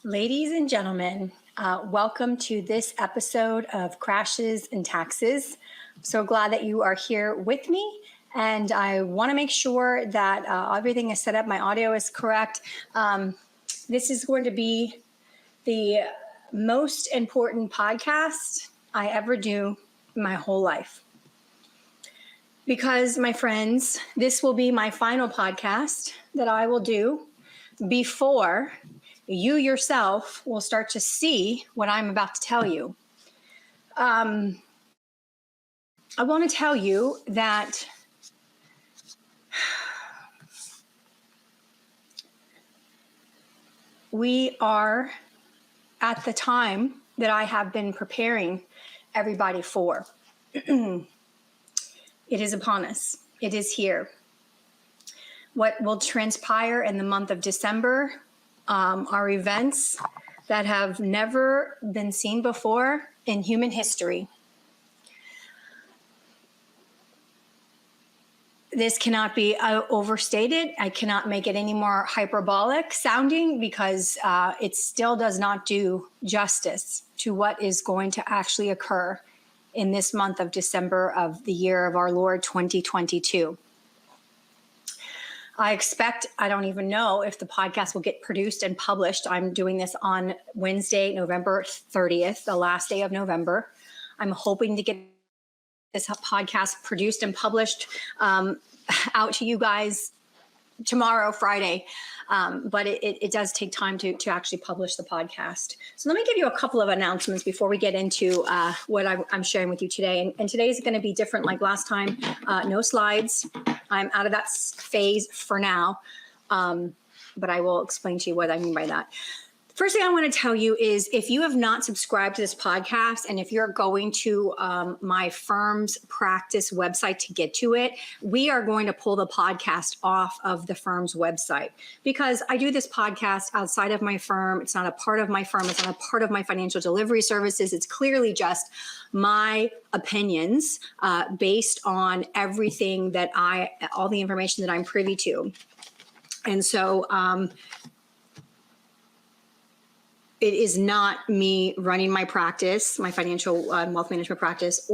Ladies and gentlemen, welcome to this episode of Crashes and Taxes. I'm so glad that you are here with me, and I want to make sure that everything is set up, my audio is correct. This is going to be the most important podcast I ever do in my whole life. Because, my friends, this will be my final podcast that I will do before you yourself will start to see what I'm about to tell you. I want to tell you that we are at the time that I have been preparing everybody for. It is upon us. It is here. What will transpire in the month of December are events that have never been seen before in human history. This cannot be overstated. I cannot make it any more hyperbolic sounding because it still does not do justice to what is going to actually occur in this month of December of the year of our Lord 2022. I expect, I don't even know if the podcast will get produced and published. I'm doing this on Wednesday, November 30th, the last day of November. I'm hoping to get this podcast produced and published out to you guys tomorrow, Friday. But it does take time to actually publish the podcast. So let me give you a couple of announcements before we get into what I'm sharing with you today. And today is going to be different like last time. No slides. I'm out of that phase for now. But I will explain to you what I mean by that. First thing I want to tell you is if you have not subscribed to this podcast and if you're going to my firm's practice website to get to it, we are going to pull the podcast off of the firm's website because I do this podcast outside of my firm. It's not a part of my firm. It's not a part of my financial delivery services. It's clearly just my opinions based on everything that all the information that I'm privy to. And so, it is not me running my practice, my financial wealth management practice,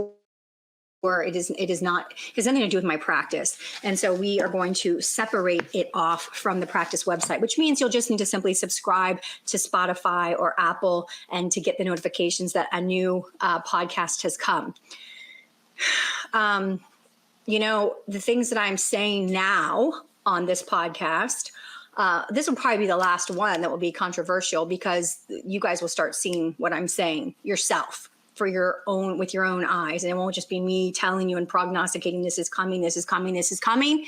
or it has nothing to do with my practice. And so we are going to separate it off from the practice website, which means you'll just need to simply subscribe to Spotify or Apple and to get the notifications that a new podcast has come. The things that I'm saying now on this podcast, this will probably be the last one that will be controversial because you guys will start seeing what I'm saying yourself with your own eyes. And it won't just be me telling you and prognosticating this is coming, this is coming, this is coming.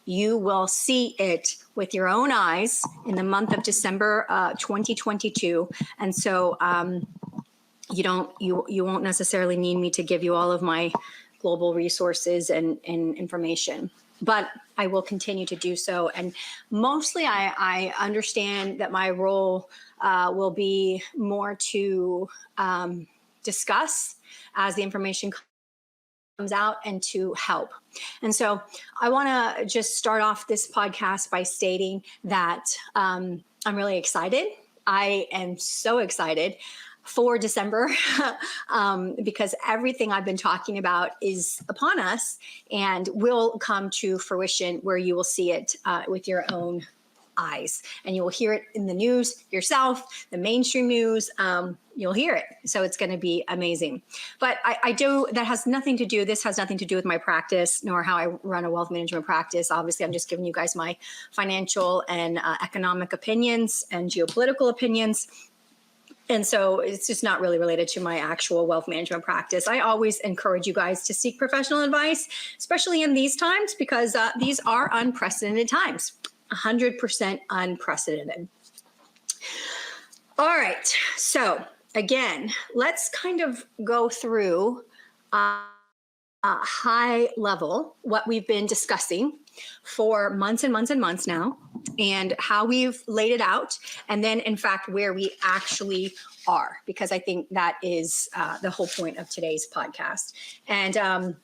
You will see it with your own eyes in the month of December 2022. And so you won't necessarily need me to give you all of my global resources and information. But I will continue to do so. And mostly I understand that my role will be more to discuss as the information comes out and to help. And so I want to just start off this podcast by stating that I'm really excited. I am so excited for December because everything I've been talking about is upon us and will come to fruition where you will see it with your own eyes and you will hear it in the news yourself, the mainstream news, you'll hear it. So it's going to be amazing. But this has nothing to do with my practice nor how I run a wealth management practice. Obviously, I'm just giving you guys my financial and economic opinions and geopolitical opinions. And so it's just not really related to my actual wealth management practice. I always encourage you guys to seek professional advice, especially in these times, because these are unprecedented times, 100% unprecedented. All right. So again, let's kind of go through high level what we've been discussing for months and months and months now, and how we've laid it out, and then in fact where we actually are, because I think that is the whole point of today's podcast. And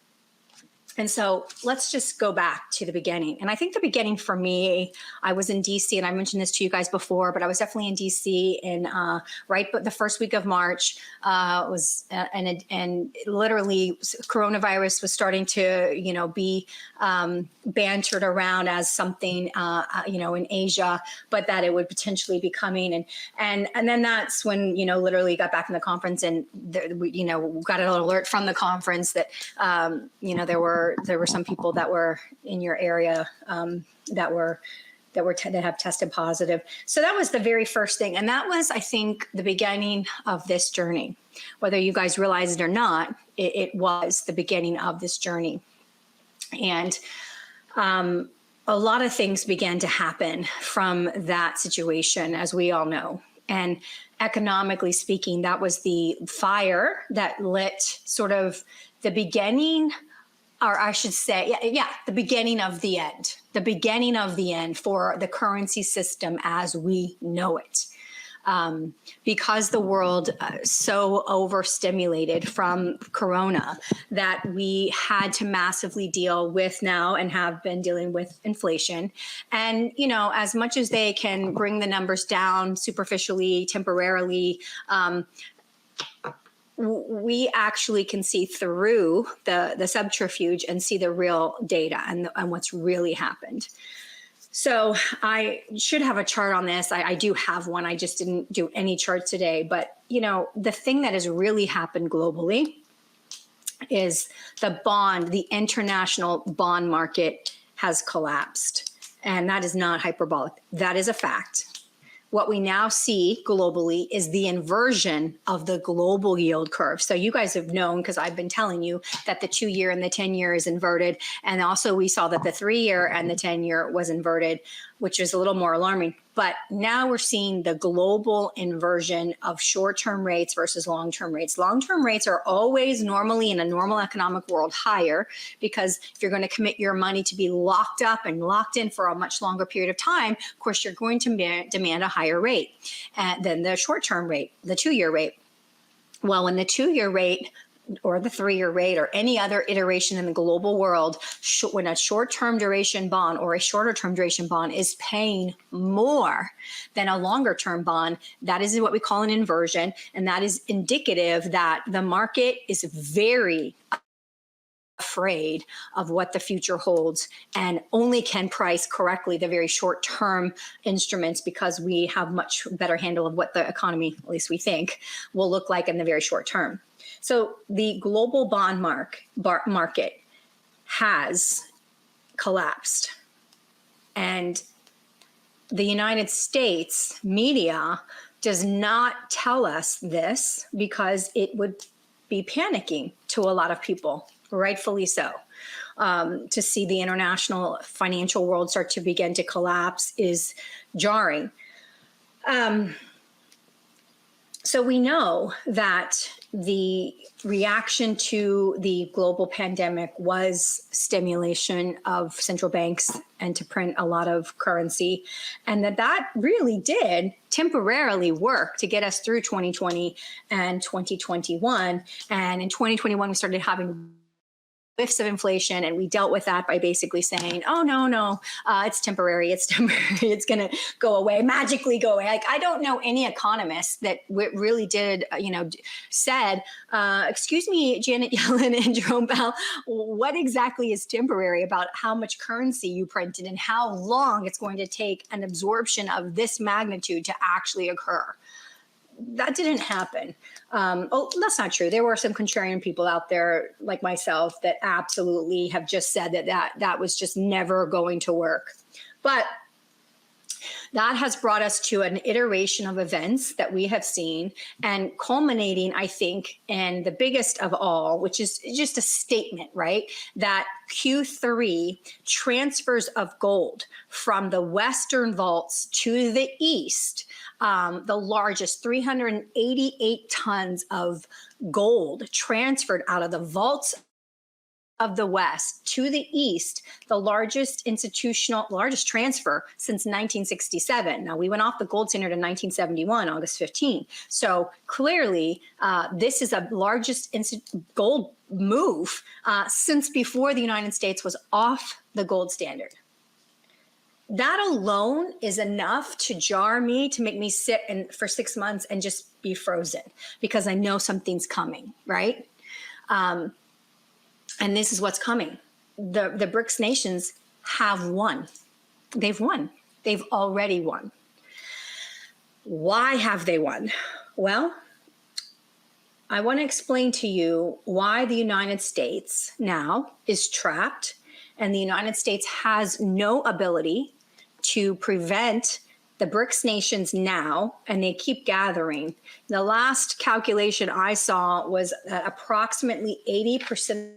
And so let's just go back to the beginning. And I think the beginning for me, I was in DC, and I mentioned this to you guys before, but I was definitely in DC in right, but the first week of March and literally coronavirus was starting to, be bantered around as something, in Asia, but that it would potentially be coming. And then that's when, literally got back in the conference, and we got an alert from the conference that, there were some people that were in your area that have tested positive. So that was the very first thing. And that was, I think, the beginning of this journey. Whether you guys realize it or not, it was the beginning of this journey. And a lot of things began to happen from that situation, as we all know. And economically speaking, that was the fire that lit sort of the beginning, or I should say, the beginning of the end for the currency system as we know it. Because the world so overstimulated from Corona that we had to massively deal with now and have been dealing with inflation. And, as much as they can bring the numbers down superficially, temporarily, we actually can see through the subterfuge and see the real data and what's really happened. So I should have a chart on this. I do have one. I just didn't do any charts today. But, the thing that has really happened globally is the international bond market has collapsed. And that is not hyperbolic. That is a fact. What we now see globally is the inversion of the global yield curve. So you guys have known, because I've been telling you, that the 2-year and the 10-year is inverted. And also we saw that the 3-year and the 10-year was inverted, which is a little more alarming. But now we're seeing the global inversion of short-term rates versus long-term rates. Long-term rates are always normally in a normal economic world higher, because if you're going to commit your money to be locked up and locked in for a much longer period of time, of course, you're going to demand a higher rate than the short-term rate, the 2-year rate. Well, when the 2-year rate or the 3-year rate or any other iteration in the global world, when a short-term duration bond or a shorter-term duration bond is paying more than a longer-term bond, that is what we call an inversion. And that is indicative that the market is very afraid of what the future holds and only can price correctly the very short-term instruments, because we have much better handle of what the economy, at least we think, will look like in the very short term. So the global bond market has collapsed. And the United States media does not tell us this because it would be panicking to a lot of people, rightfully so. To see the international financial world start to begin to collapse is jarring. So we know that the reaction to the global pandemic was stimulation of central banks and to print a lot of currency, and that really did temporarily work to get us through 2020 and 2021. And in 2021, we started having whiffs of inflation, and we dealt with that by basically saying, oh, no, it's temporary, it's going to go away, magically go away. Like, I don't know any economist that really did, said, excuse me, Janet Yellen and Jerome Powell, what exactly is temporary about how much currency you printed and how long it's going to take an absorption of this magnitude to actually occur? That didn't happen. That's not true. There were some contrarian people out there like myself that absolutely have just said that was just never going to work. But that has brought us to an iteration of events that we have seen, and culminating, I think, in the biggest of all, which is just a statement, right? That Q3 transfers of gold from the Western vaults to the East, the largest 388 tons of gold transferred out of the vaults of the West to the East, the largest transfer since 1967. Now, we went off the gold standard in 1971, August 15. So clearly, this is the largest gold move since before the United States was off the gold standard. That alone is enough to jar me, to make me sit for 6 months and just be frozen, because I know something's coming, right? And this is what's coming. The BRICS nations have won. They've won. They've already won. Why have they won? Well, I want to explain to you why the United States now is trapped, and the United States has no ability to prevent the BRICS nations now, and they keep gathering. The last calculation I saw was that approximately 80%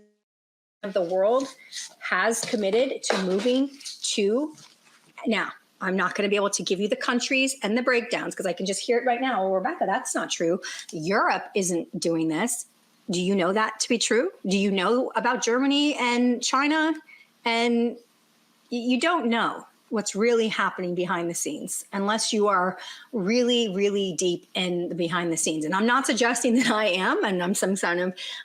of the world has committed to moving to. Now, I'm not going to be able to give you the countries and the breakdowns because I can just hear it right now. Well, Rebecca, that's not true. Europe isn't doing this. Do you know that to be true? Do you know about Germany and China? And you don't know what's really happening behind the scenes unless you are really, really deep in the behind the scenes. And I'm not suggesting that I am, and I'm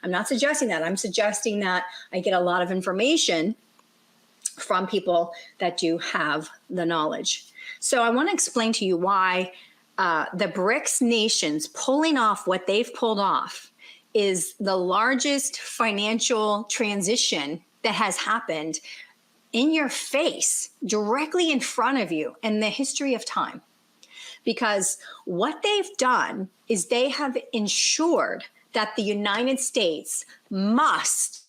not suggesting that. I'm suggesting that I get a lot of information from people that do have the knowledge. So I want to explain to you why the BRICS nations pulling off what they've pulled off is the largest financial transition that has happened in your face, directly in front of you in the history of time. Because what they've done is they have ensured that the United States must,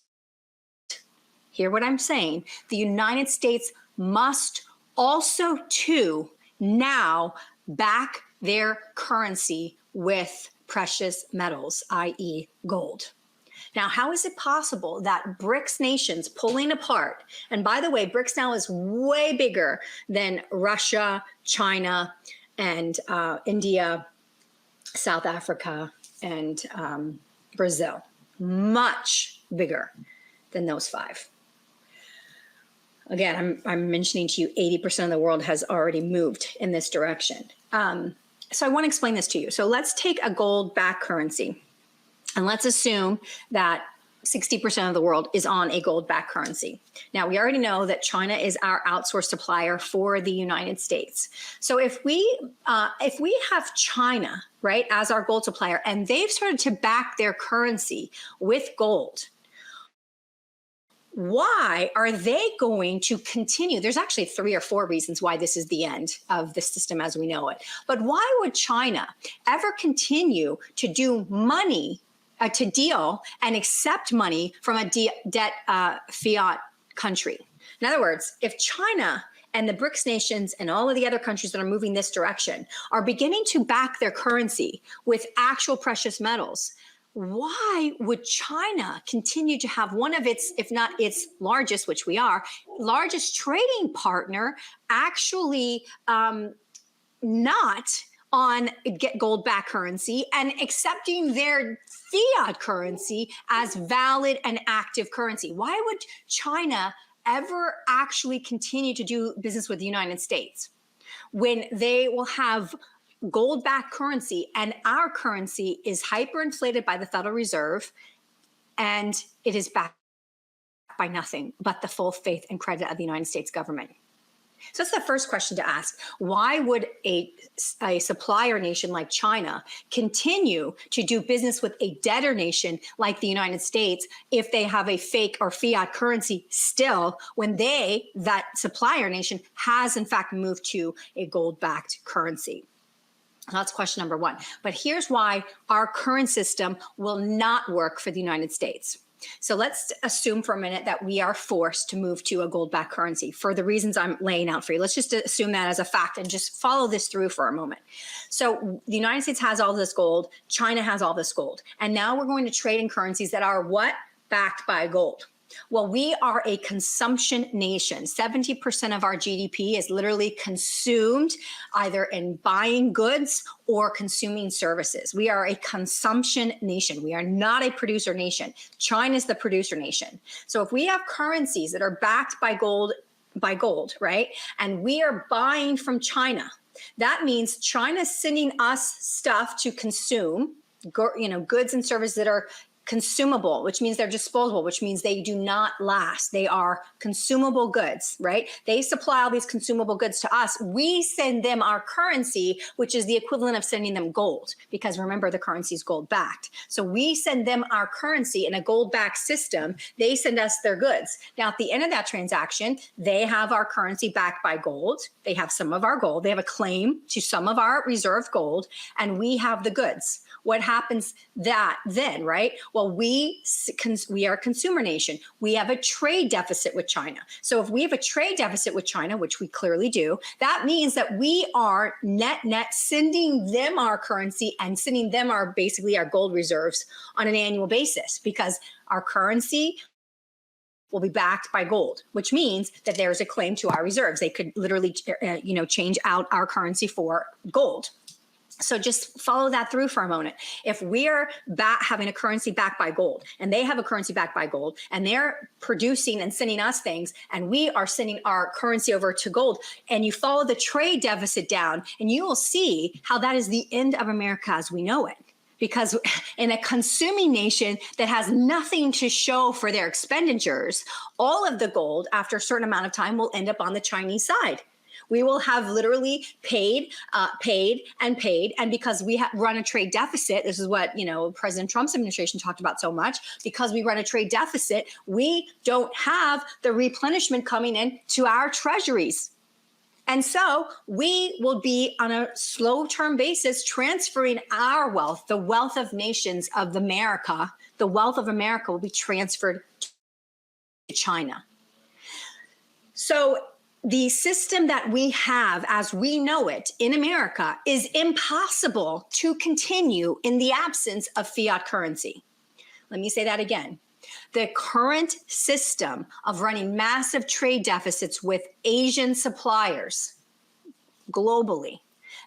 hear what I'm saying, the United States must also too now back their currency with precious metals, i.e. gold. Now, how is it possible that BRICS nations pulling apart, and by the way, BRICS now is way bigger than Russia, China, and India, South Africa, and Brazil, much bigger than those five. Again, I'm mentioning to you 80% of the world has already moved in this direction. So I want to explain this to you. So let's take a gold-backed currency. And let's assume that 60% of the world is on a gold-backed currency. Now, we already know that China is our outsourced supplier for the United States. So if we have China, right, as our gold supplier, and they've started to back their currency with gold, why are they going to continue? There's actually 3 or 4 reasons why this is the end of the system as we know it. But why would China ever continue to do money, to deal and accept money from a debt fiat country? In other words, if China and the BRICS nations and all of the other countries that are moving this direction are beginning to back their currency with actual precious metals, why would China continue to have one of its, if not its largest, which we are, largest trading partner actually not on gold-backed currency and accepting their fiat currency as valid and active currency? Why would China ever actually continue to do business with the United States when they will have gold-backed currency and our currency is hyperinflated by the Federal Reserve and it is backed by nothing but the full faith and credit of the United States government? So that's the first question to ask. Why would a supplier nation like China continue to do business with a debtor nation like the United States if they have a fake or fiat currency still, when that supplier nation has in fact moved to a gold-backed currency? That's question number 1. But here's why our current system will not work for the United States. So let's assume for a minute that we are forced to move to a gold-backed currency for the reasons I'm laying out for you. Let's just assume that as a fact and just follow this through for a moment. So the United States has all this gold, China has all this gold, and now we're going to trade in currencies that are what? Backed by gold. Well, we are a consumption nation. 70% of our GDP is literally consumed either in buying goods or consuming services. We are a consumption nation. We are not a producer nation. China is the producer nation. So if we have currencies that are backed by gold, right? And we are buying from China, that means China's sending us stuff to consume, goods and services that are consumable, which means they're disposable, which means they do not last. They are consumable goods, right? They supply all these consumable goods to us. We send them our currency, which is the equivalent of sending them gold, because remember, the currency is gold backed. So we send them our currency in a gold backed system. They send us their goods. Now, at the end of that transaction, they have our currency backed by gold. They have some of our gold. They have a claim to some of our reserved gold, and we have the goods. What happens then, right? Well, we are a consumer nation. We have a trade deficit with China. So if we have a trade deficit with China, which we clearly do, that means that we are net sending them our currency and sending them basically our gold reserves on an annual basis, because our currency will be backed by gold, which means that there's a claim to our reserves. They could literally, change out our currency for gold. So just follow that through for a moment. If we're having a currency backed by gold, and they have a currency backed by gold, and they're producing and sending us things, and we are sending our currency over to gold, and you follow the trade deficit down, and you will see how that is the end of America as we know it. Because in a consuming nation that has nothing to show for their expenditures, all of the gold after a certain amount of time will end up on the Chinese side. We will have literally paid. And because we run a trade deficit, this is what, President Trump's administration talked about so much, because we run a trade deficit, we don't have the replenishment coming in to our treasuries. And so we will be on a slow-term basis transferring our wealth, the wealth of nations of America, the wealth of America will be transferred to China. So the system that we have as we know it in America is impossible to continue in the absence of fiat currency. Let me say that again. The current system of running massive trade deficits with Asian suppliers globally,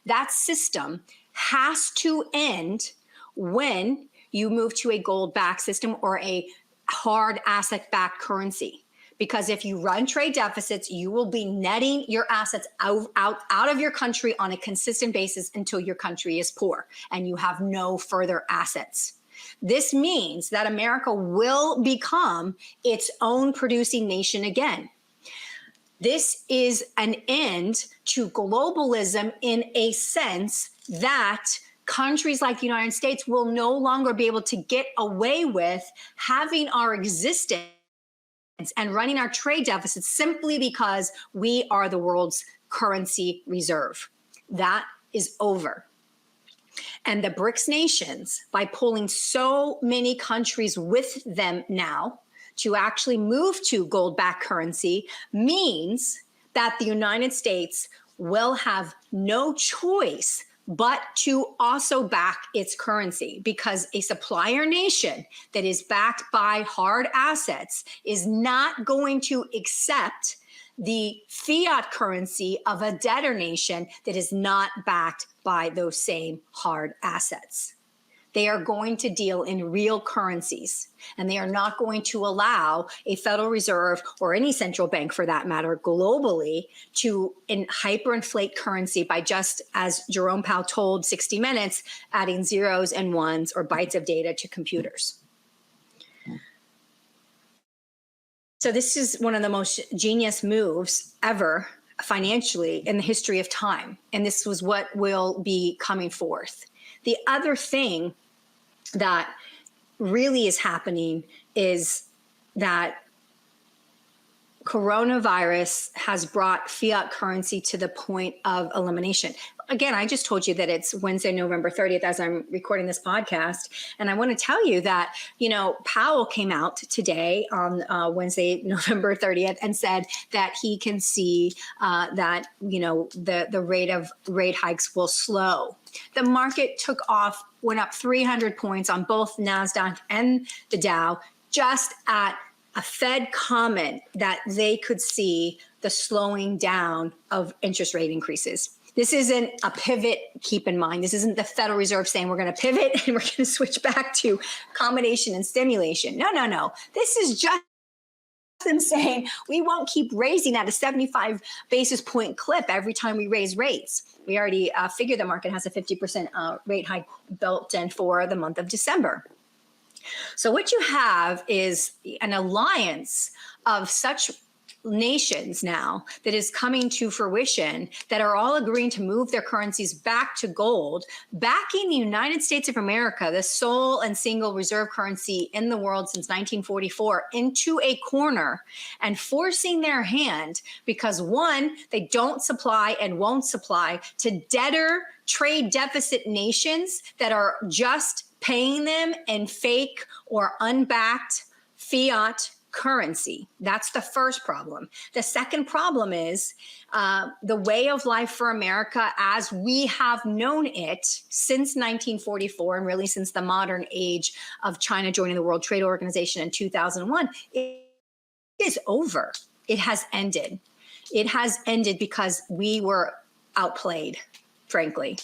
that system has to end when you move to a gold-backed system or a hard asset-backed currency. Because if you run trade deficits, you will be netting your assets out of your country on a consistent basis until your country is poor and you have no further assets. This means that America will become its own producing nation again. This is an end to globalism in a sense that countries like the United States will no longer be able to get away with having our existence and running our trade deficits simply because we are the world's currency reserve. That is over. And the BRICS nations, by pulling so many countries with them now to actually move to gold-backed currency, means that the United States will have no choice but to also back its currency, because a supplier nation that is backed by hard assets is not going to accept the fiat currency of a debtor nation that is not backed by those same hard assets. They are going to deal in real currencies, and they are not going to allow a Federal Reserve or any central bank for that matter globally to hyperinflate currency by, just as Jerome Powell told 60 Minutes, adding zeros and ones or bytes of data to computers. So this is one of the most genius moves ever financially in the history of time. And this was what will be coming forth. The other thing that really is happening is that coronavirus has brought fiat currency to the point of elimination. Again, I just told you that it's Wednesday, November 30th, as I'm recording this podcast. And I want to tell you that, Powell came out today on Wednesday, November 30th, and said that he can see that, the rate of rate hikes will slow. The market took off, went up 300 points on both NASDAQ and the Dow just at a Fed comment that they could see the slowing down of interest rate increases. This isn't a pivot, keep in mind. This isn't the Federal Reserve saying we're going to pivot and we're going to switch back to accommodation and stimulation. No, no, no. This is just them saying we won't keep raising at a 75 basis point clip every time we raise rates. We already figured the market has a 50% rate hike built in for the month of December. So what you have is an alliance of such nations now that is coming to fruition that are all agreeing to move their currencies back to gold, backing the United States of America, the sole and single reserve currency in the world since 1944, into a corner and forcing their hand because, one, they don't supply and won't supply to debtor trade deficit nations that are just paying them in fake or unbacked fiat currency. That's the first problem. The second problem is the way of life for America as we have known it since 1944 and really since the modern age of China joining the World Trade Organization in 2001. It is over. It has ended. It has ended because we were outplayed, frankly.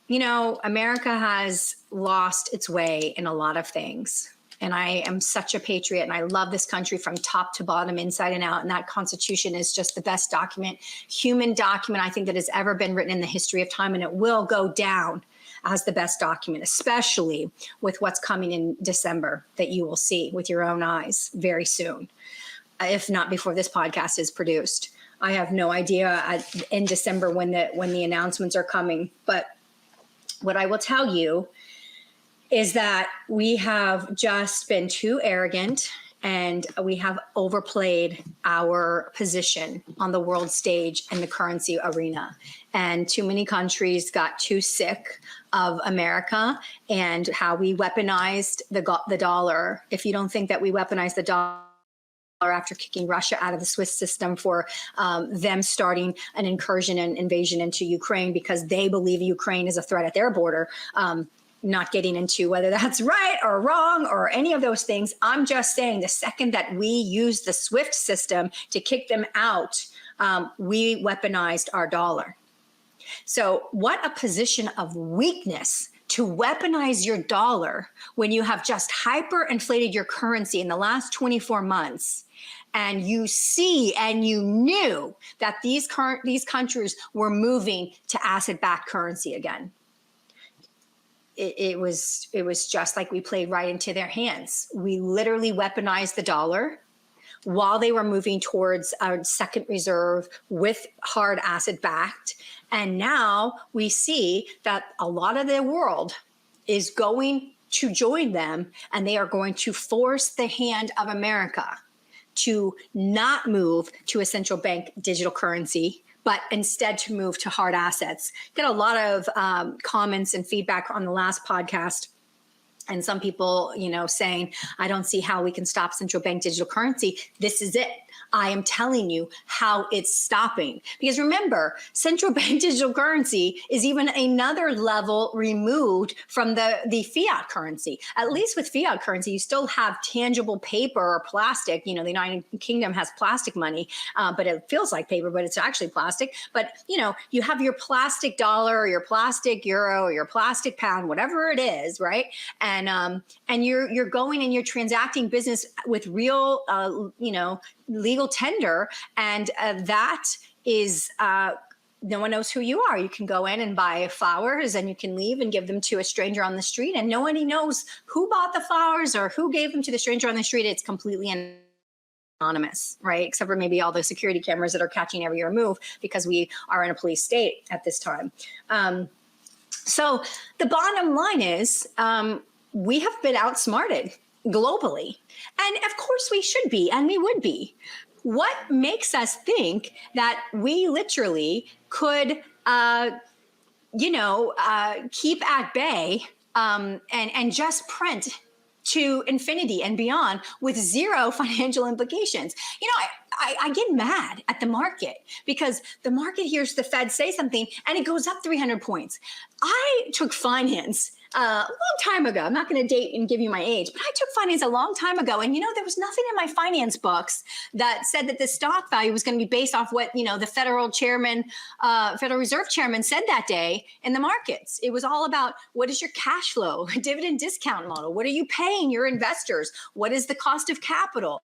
You know, America has lost its way in a lot of things. And I am such a patriot and I love this country from top to bottom, inside and out. And that Constitution is just the best document, human document, I think, that has ever been written in the history of time. And it will go down as the best document, especially with what's coming in December that you will see with your own eyes very soon, if not before this podcast is produced. I have no idea in December when the announcements are coming. But what I will tell you is that we have just been too arrogant and we have overplayed our position on the world stage in the currency arena. And too many countries got too sick of America and how we weaponized the dollar. If you don't think that we weaponized the dollar after kicking Russia out of the SWIFT system for them starting an incursion and invasion into Ukraine because they believe Ukraine is a threat at their border, not getting into whether that's right or wrong or any of those things. I'm just saying the second that we use the SWIFT system to kick them out, we weaponized our dollar. So what a position of weakness to weaponize your dollar when you have just hyperinflated your currency in the last 24 months. And you see and you knew that these countries were moving to asset-backed currency again. It was just like we played right into their hands. We literally weaponized the dollar while they were moving towards our second reserve with hard asset-backed. And now we see that a lot of the world is going to join them, and they are going to force the hand of America to not move to a central bank digital currency, but instead to move to hard assets. Got a lot of comments and feedback on the last podcast. And some people, saying, I don't see how we can stop central bank digital currency. This is it. I am telling you how it's stopping. Because remember, central bank digital currency is even another level removed from the fiat currency. At least with fiat currency, you still have tangible paper or plastic. The United Kingdom has plastic money, but it feels like paper, but it's actually plastic. But, you have your plastic dollar or your plastic euro or your plastic pound, whatever it is, right? And you're going and you're transacting business with real, legal tender, and that is no one knows who you are. You can go in and buy flowers and you can leave and give them to a stranger on the street, and nobody knows who bought the flowers or who gave them to the stranger on the street. It's completely anonymous, right? Except for maybe all the security cameras that are catching every your move because we are in a police state at this time. So the bottom line is we have been outsmarted globally. And of course we should be, and we would be. What makes us think that we literally could, keep at bay and just print to infinity and beyond with zero financial implications? I get mad at the market because the market hears the Fed say something and it goes up 300 points. I took finance a long time ago. I'm not going to date and give you my age, but I took finance a long time ago. And, there was nothing in my finance books that said that the stock value was going to be based off what, the Federal Reserve Chairman said that day in the markets. It was all about what is your cash flow, dividend discount model? What are you paying your investors? What is the cost of capital?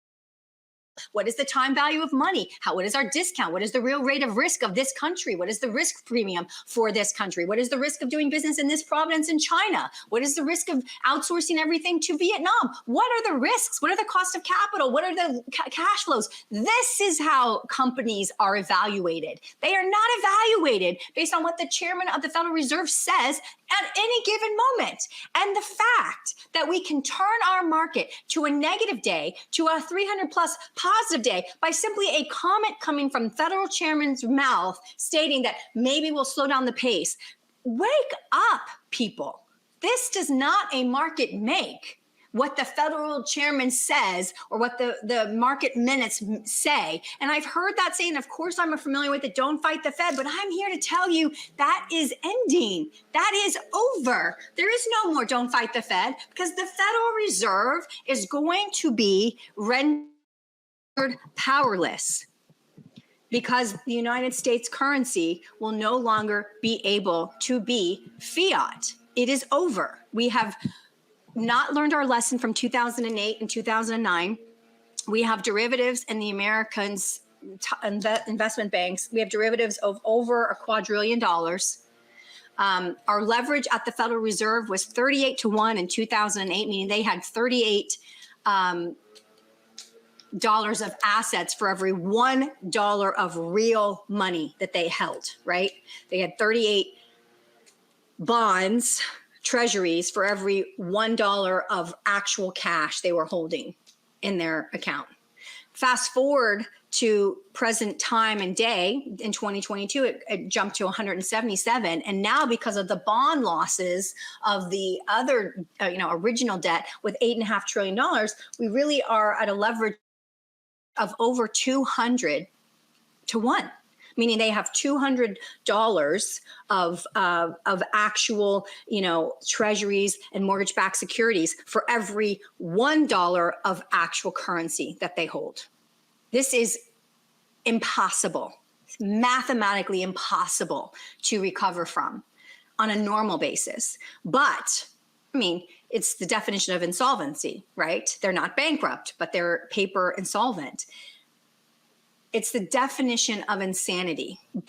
What is the time value of money? What is our discount? What is the real rate of risk of this country? What is the risk premium for this country? What is the risk of doing business in this province in China? What is the risk of outsourcing everything to Vietnam? What are the risks? What are the costs of capital? What are the cash flows? This is how companies are evaluated. They are not evaluated based on what the chairman of the Federal Reserve says at any given moment. And the fact that we can turn our market to a negative day, to a 300 plus positive day by simply a comment coming from federal chairman's mouth stating that maybe we'll slow down the pace. Wake up, people. This does not a market make. What the federal chairman says or what the market minutes say. And I've heard that saying, of course I'm familiar with it, don't fight the Fed, but I'm here to tell you that is ending. That is over. There is no more don't fight the Fed because the Federal Reserve is going to be rendered powerless because the United States currency will no longer be able to be fiat. It is over. We have not learned our lesson from 2008 and 2009. We have derivatives in the Americans investment banks. We have derivatives of over $2 quadrillion. Our leverage at the Federal Reserve was 38-1 in 2008, meaning they had $38 of assets for every $1 of real money that they held, right? They had 38 bonds, treasuries for every $1 of actual cash they were holding in their account. Fast forward to present time and day in 2022, it jumped to 177. And now because of the bond losses of the other, original debt with $8.5 trillion, we really are at a leverage of over 200-1. Meaning they have $200 of actual, treasuries and mortgage-backed securities for every $1 of actual currency that they hold. This is impossible, mathematically impossible to recover from on a normal basis. But, it's the definition of insolvency, right? They're not bankrupt, but they're paper insolvent. It's the definition of insanity, and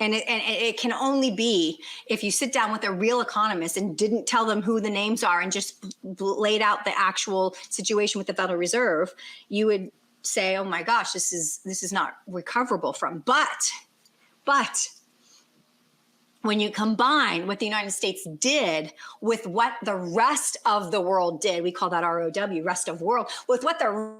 it can only be if you sit down with a real economist and didn't tell them who the names are and just laid out the actual situation with the Federal Reserve, you would say, oh my gosh, this is not recoverable from. But when you combine what the United States did with what the rest of the world did, we call that ROW, rest of world, with what the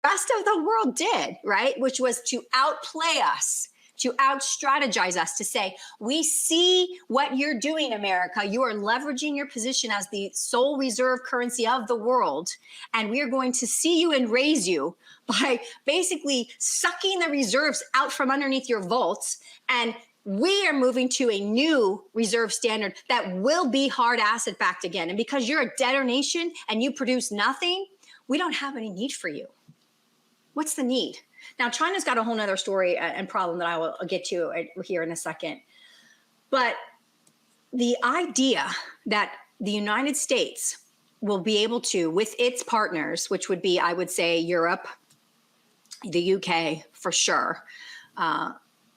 rest of the world did, right? Which was to outplay us, to out-strategize us, to say, we see what you're doing, America. You are leveraging your position as the sole reserve currency of the world, and we are going to see you and raise you by basically sucking the reserves out from underneath your vaults, and we are moving to a new reserve standard that will be hard asset backed again. And because you're a debtor nation and you produce nothing, we don't have any need for you. What's the need? Now, China's got a whole nother story and problem that I will get to here in a second. But the idea that the United States will be able to, with its partners, which would be, I would say, Europe, the UK for sure,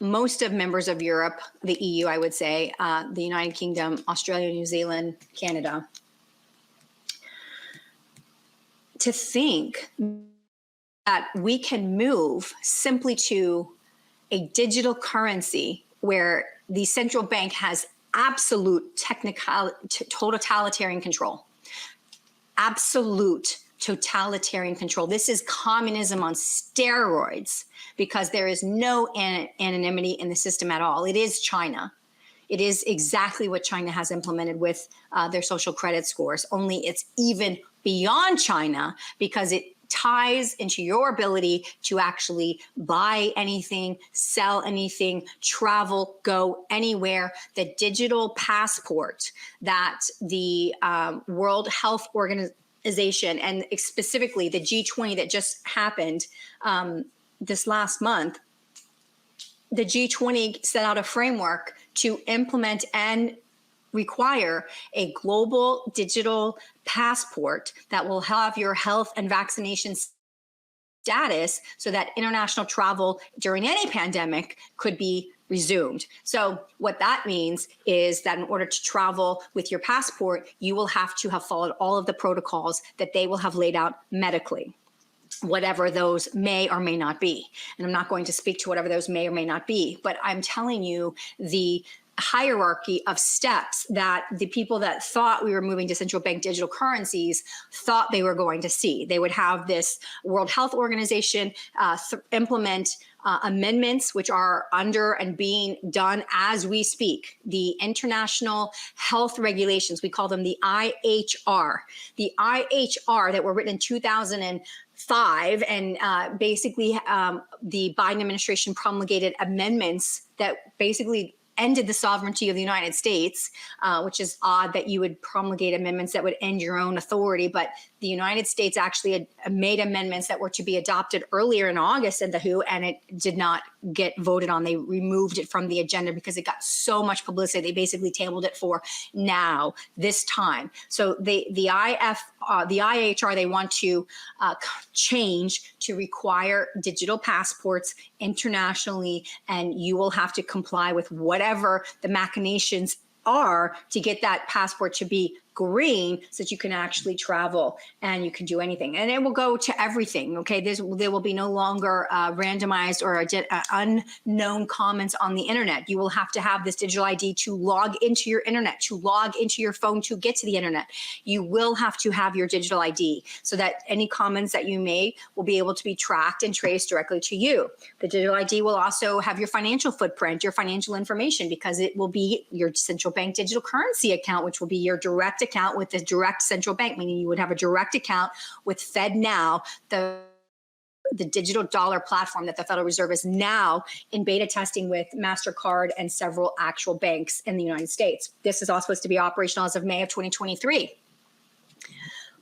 most of members of Europe, the EU, I would say, the United Kingdom, Australia, New Zealand, Canada, to think that we can move simply to a digital currency where the central bank has absolute totalitarian control. Absolute totalitarian control. This is communism on steroids because there is no anonymity in the system at all. It is China. It is exactly what China has implemented with their social credit scores, only it's even beyond China because it ties into your ability to actually buy anything, sell anything, travel, go anywhere. The digital passport that the World Health Organization and specifically the G20 that just happened this last month, the G20 set out a framework to implement and require a global digital passport that will have your health and vaccination status so that international travel during any pandemic could be resumed. So what that means is that in order to travel with your passport, you will have to have followed all of the protocols that they will have laid out medically, whatever those may or may not be. And I'm not going to speak to whatever those may or may not be, but I'm telling you the hierarchy of steps that the people that thought we were moving to central bank digital currencies thought they were going to see. They would have this World Health Organization implement amendments, which are under and being done as we speak. The International Health Regulations, we call them the IHR. The IHR that were written in 2005, and basically the Biden administration promulgated amendments that basically ended the sovereignty of the United States, which is odd that you would promulgate amendments that would end your own authority. But the United States actually had made amendments that were to be adopted earlier in August in the WHO, and it did not get voted on. They removed it from the agenda because it got so much publicity. They basically tabled it for now, this time. So the IHR, they want to change to require digital passports internationally, and you will have to comply with whatever the machinations are to get that passport to be green so that you can actually travel and you can do anything. And it will go to everything, okay? There will be no longer randomized or unknown comments on the internet. You will have to have this digital ID to log into your internet, to log into your phone to get to the internet. You will have to have your digital ID so that any comments that you make will be able to be tracked and traced directly to you. The digital ID will also have your financial footprint, your financial information, because it will be your central bank digital currency account, which will be your direct account with the direct central bank, meaning you would have a direct account with FedNow, the digital dollar platform that the Federal Reserve is now in beta testing with MasterCard and several actual banks in the United States. This is all supposed to be operational as of May of 2023.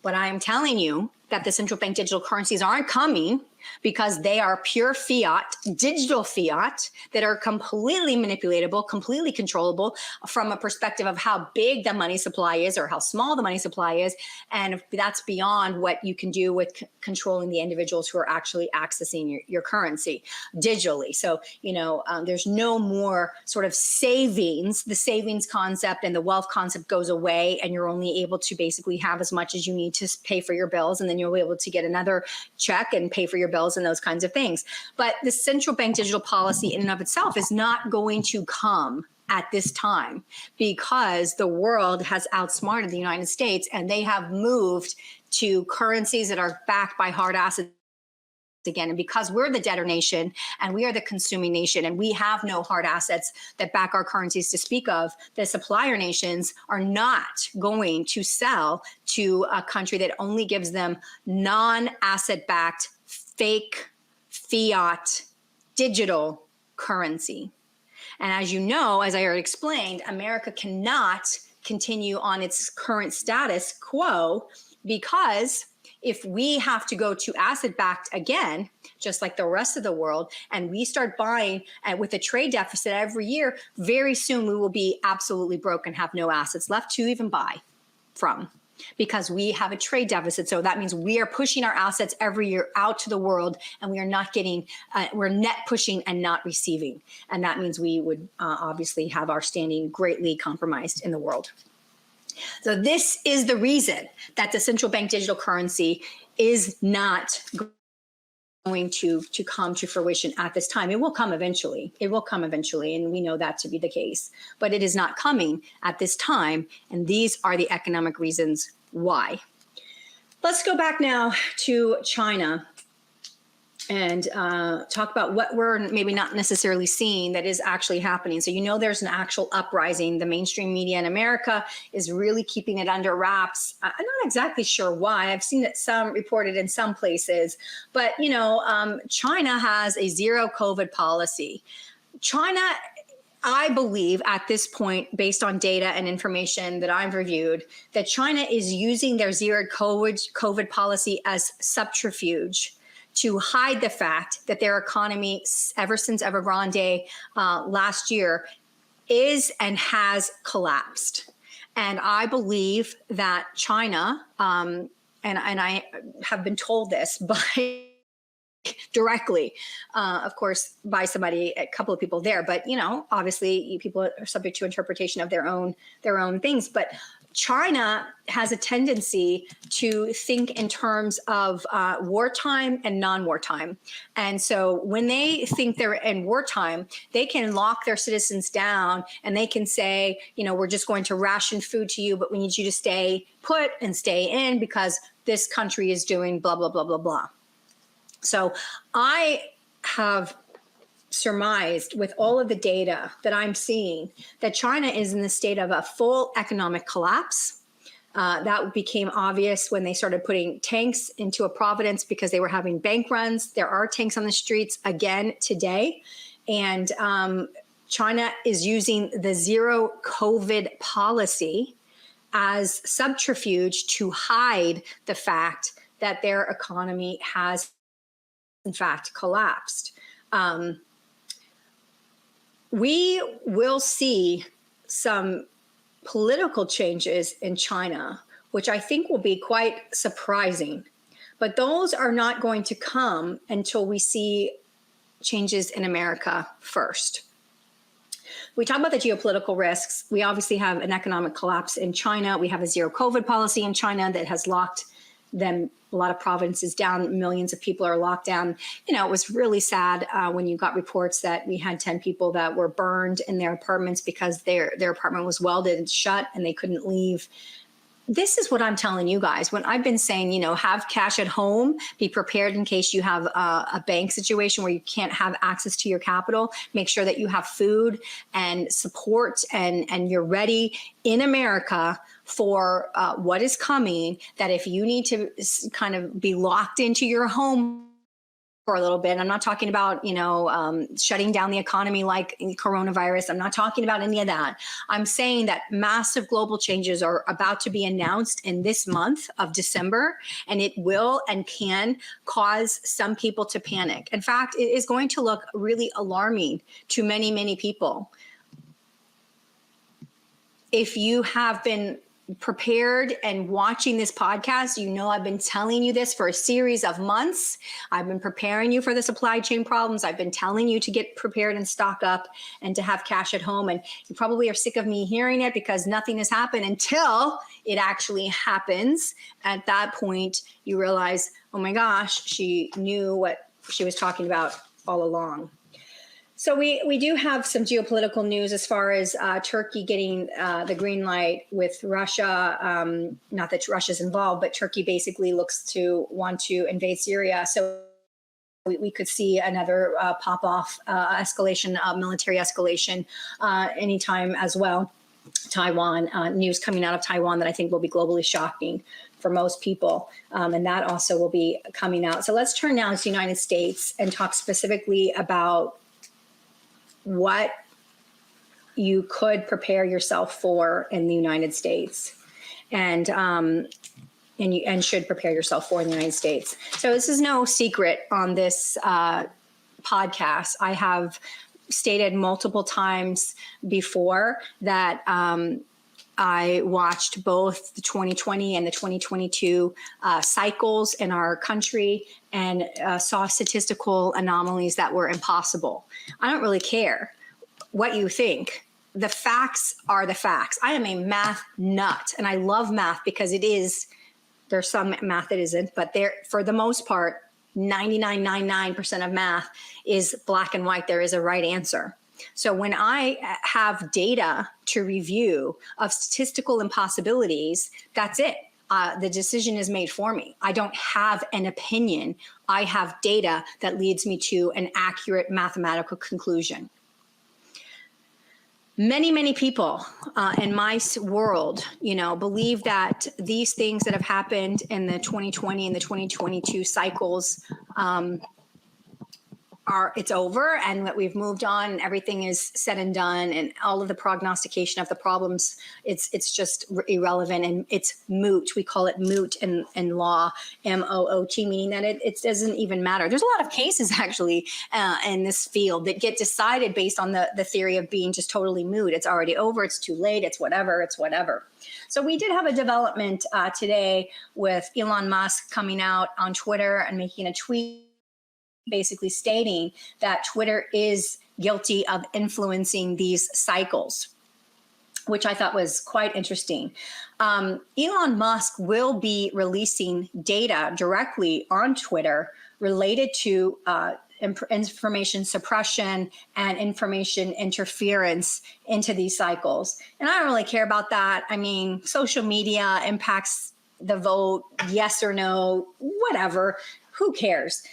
But I am telling you that the central bank digital currencies aren't coming because they are pure fiat, digital fiat, that are completely manipulatable, completely controllable from a perspective of how big the money supply is or how small the money supply is. And that's beyond what you can do with controlling the individuals who are actually accessing your currency digitally. So, there's no more sort of savings. The savings concept and the wealth concept goes away, and you're only able to basically have as much as you need to pay for your bills, and then you'll be able to get another check and pay for your bills and those kinds of things. But the central bank digital policy in and of itself is not going to come at this time because the world has outsmarted the United States, and they have moved to currencies that are backed by hard assets again. And because we're the debtor nation and we are the consuming nation and we have no hard assets that back our currencies to speak of, the supplier nations are not going to sell to a country that only gives them non-asset backed fake fiat digital currency. And as you know, as I already explained, America cannot continue on its current status quo because if we have to go to asset-backed again, just like the rest of the world, and we start buying with a trade deficit every year, very soon we will be absolutely broke and have no assets left to even buy from because we have a trade deficit. So that means we are pushing our assets every year out to the world, and we are not getting, we're net pushing and not receiving. And that means we would obviously have our standing greatly compromised in the world. So this is the reason that the central bank digital currency is not going to come to fruition at this time. It will come eventually. It will come eventually, and we know that to be the case. But it is not coming at this time, and these are the economic reasons why. Let's go back now to China and talk about what we're maybe not necessarily seeing that is actually happening. So, there's an actual uprising. The mainstream media in America is really keeping it under wraps. I'm not exactly sure why. I've seen it some reported in some places, but, China has a zero COVID policy. China, I believe at this point, based on data and information that I've reviewed, that China is using their zero COVID policy as subterfuge to hide the fact that their economy, ever since Evergrande last year, is and has collapsed. And I believe that China, and I have been told this by directly, of course, by somebody, a couple of people there, but obviously people are subject to interpretation of their own things. But China has a tendency to think in terms of wartime and non-wartime. And so when they think they're in wartime, they can lock their citizens down and they can say, we're just going to ration food to you, but we need you to stay put and stay in because this country is doing blah, blah, blah, blah, blah. So I have surmised with all of the data that I'm seeing that China is in the state of a full economic collapse. That became obvious when they started putting tanks into a Providence because they were having bank runs. There are tanks on the streets again today. And China is using the zero COVID policy as subterfuge to hide the fact that their economy has, in fact, collapsed. We will see some political changes in China, which I think will be quite surprising. But those are not going to come until we see changes in America first. We talk about the geopolitical risks. We obviously have an economic collapse in China. We have a zero COVID policy in China that has locked them, a lot of provinces down. Millions of people are locked down. It was really sad when you got reports that we had 10 people that were burned in their apartments because their apartment was welded shut and they couldn't leave. This is what I'm telling you guys. When I've been saying, have cash at home, be prepared in case you have a bank situation where you can't have access to your capital. Make sure that you have food and support and you're ready in America for what is coming, that if you need to kind of be locked into your home for a little bit. I'm not talking about, shutting down the economy like coronavirus. I'm not talking about any of that. I'm saying that massive global changes are about to be announced in this month of December, and it will and can cause some people to panic. In fact, it is going to look really alarming to many, many people. If you have been prepared and watching this podcast, I've been telling you this for a series of months. I've been preparing you for the supply chain problems. I've been telling you to get prepared and stock up and to have cash at home. And you probably are sick of me hearing it because nothing has happened until it actually happens. At that point, you realize, oh my gosh, she knew what she was talking about all along. So we do have some geopolitical news as far as Turkey getting the green light with Russia. Not that Russia's involved, but Turkey basically looks to want to invade Syria. So we could see another pop-off escalation, military escalation anytime as well. Taiwan, news coming out of Taiwan that I think will be globally shocking for most people. And that also will be coming out. So let's turn now to the United States and talk specifically about what you could prepare yourself for in the United States, and should prepare yourself for in the United States. So this is no secret on this podcast. I have stated multiple times before that I watched both the 2020 and the 2022 cycles in our country and saw statistical anomalies that were impossible. I don't really care what you think. The facts are the facts. I am a math nut, and I love math because there's some math that isn't, but for the most part, 99.99% of math is black and white. There is a right answer. So when I have data to review of statistical impossibilities, that's it. the decision is made for me. I don't have an opinion. I have data that leads me to an accurate mathematical conclusion. Many people in my world, believe that these things that have happened in the 2020 and the 2022 cycles it's over, and that we've moved on and everything is said and done, and all of the prognostication of the problems, it's just irrelevant and it's moot. We call it moot in law, M-O-O-T, meaning that it doesn't even matter. There's a lot of cases actually in this field that get decided based on the theory of being just totally moot. It's already over, it's too late, it's whatever. So we did have a development today with Elon Musk coming out on Twitter and making a tweet basically stating that Twitter is guilty of influencing these cycles, which I thought was quite interesting. Elon Musk will be releasing data directly on Twitter related to information suppression and information interference into these cycles. And I don't really care about that. I mean, social media impacts the vote, yes or no, whatever, who cares?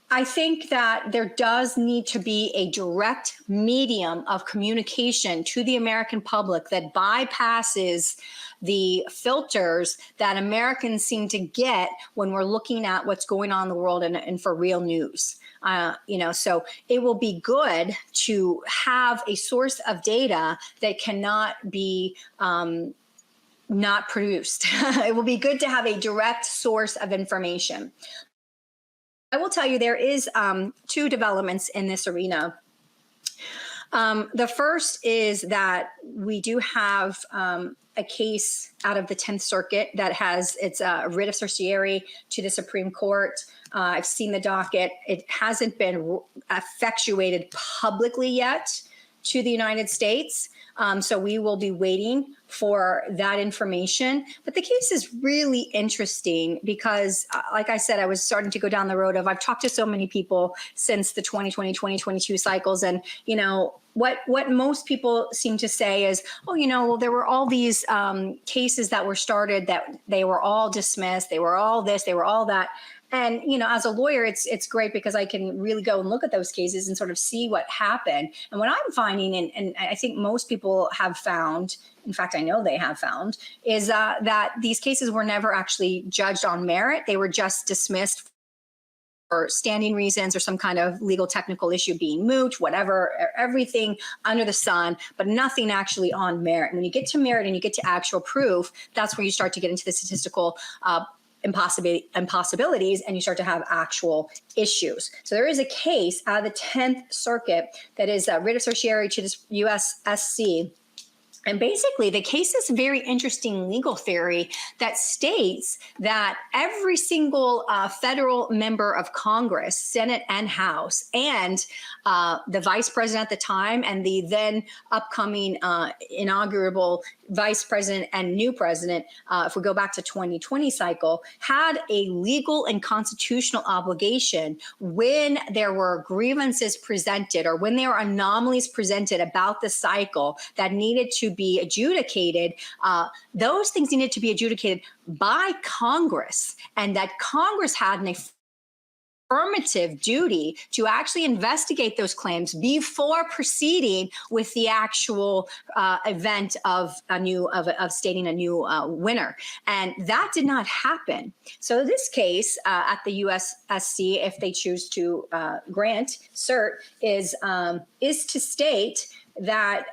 I think that there does need to be a direct medium of communication to the American public that bypasses the filters that Americans seem to get when we're looking at what's going on in the world and for real news. So it will be good to have a source of data that cannot be not produced. It will be good to have a direct source of information. I will tell you, there is two developments in this arena. The first is that we do have a case out of the 10th Circuit that it's a writ of certiorari to the Supreme Court. I've seen the docket. It hasn't been effectuated publicly yet to the United States. So we will be waiting for that information. But the case is really interesting because, like I said, I was starting to go down the road of, I've talked to so many people since the 2020, 2022 cycles. And, what most people seem to say is, well, there were all these cases that were started that they were all dismissed. They were all this, they were all that. And, as a lawyer, it's great because I can really go and look at those cases and sort of see what happened. And what I'm finding, and I think most people have found, in fact, I know they have found, is that these cases were never actually judged on merit. They were just dismissed for standing reasons or some kind of legal technical issue being moot, whatever, everything under the sun, but nothing actually on merit. And when you get to merit and you get to actual proof, that's where you start to get into the statistical impossibilities, and you start to have actual issues. So there is a case out of the 10th Circuit that is a writ of certiorari to this USSC. And basically, the case is a very interesting legal theory that states that every single federal member of Congress, Senate and House, and the vice president at the time and the then upcoming inaugural vice president and new president, if we go back to 2020 cycle, had a legal and constitutional obligation when there were grievances presented or when there were anomalies presented about the cycle that needed to be adjudicated. Those things needed to be adjudicated by Congress, and that Congress had an affirmative duty to actually investigate those claims before proceeding with the actual event of stating a new winner. And that did not happen. So this case at the USSC, if they choose to grant cert, is to state that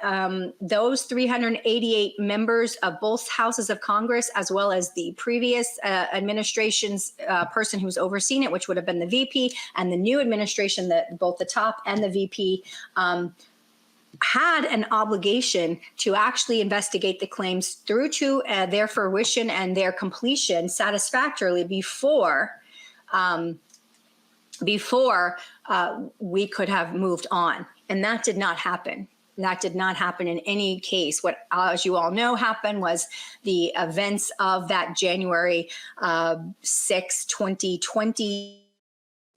those 388 members of both houses of Congress, as well as the previous administration's person who was overseeing it, which would have been the VP, and the new administration, that both the top and the VP had an obligation to actually investigate the claims through to their fruition and their completion satisfactorily before we could have moved on. And that did not happen. That did not happen in any case. What, as you all know, happened was the events of that January 6, 2020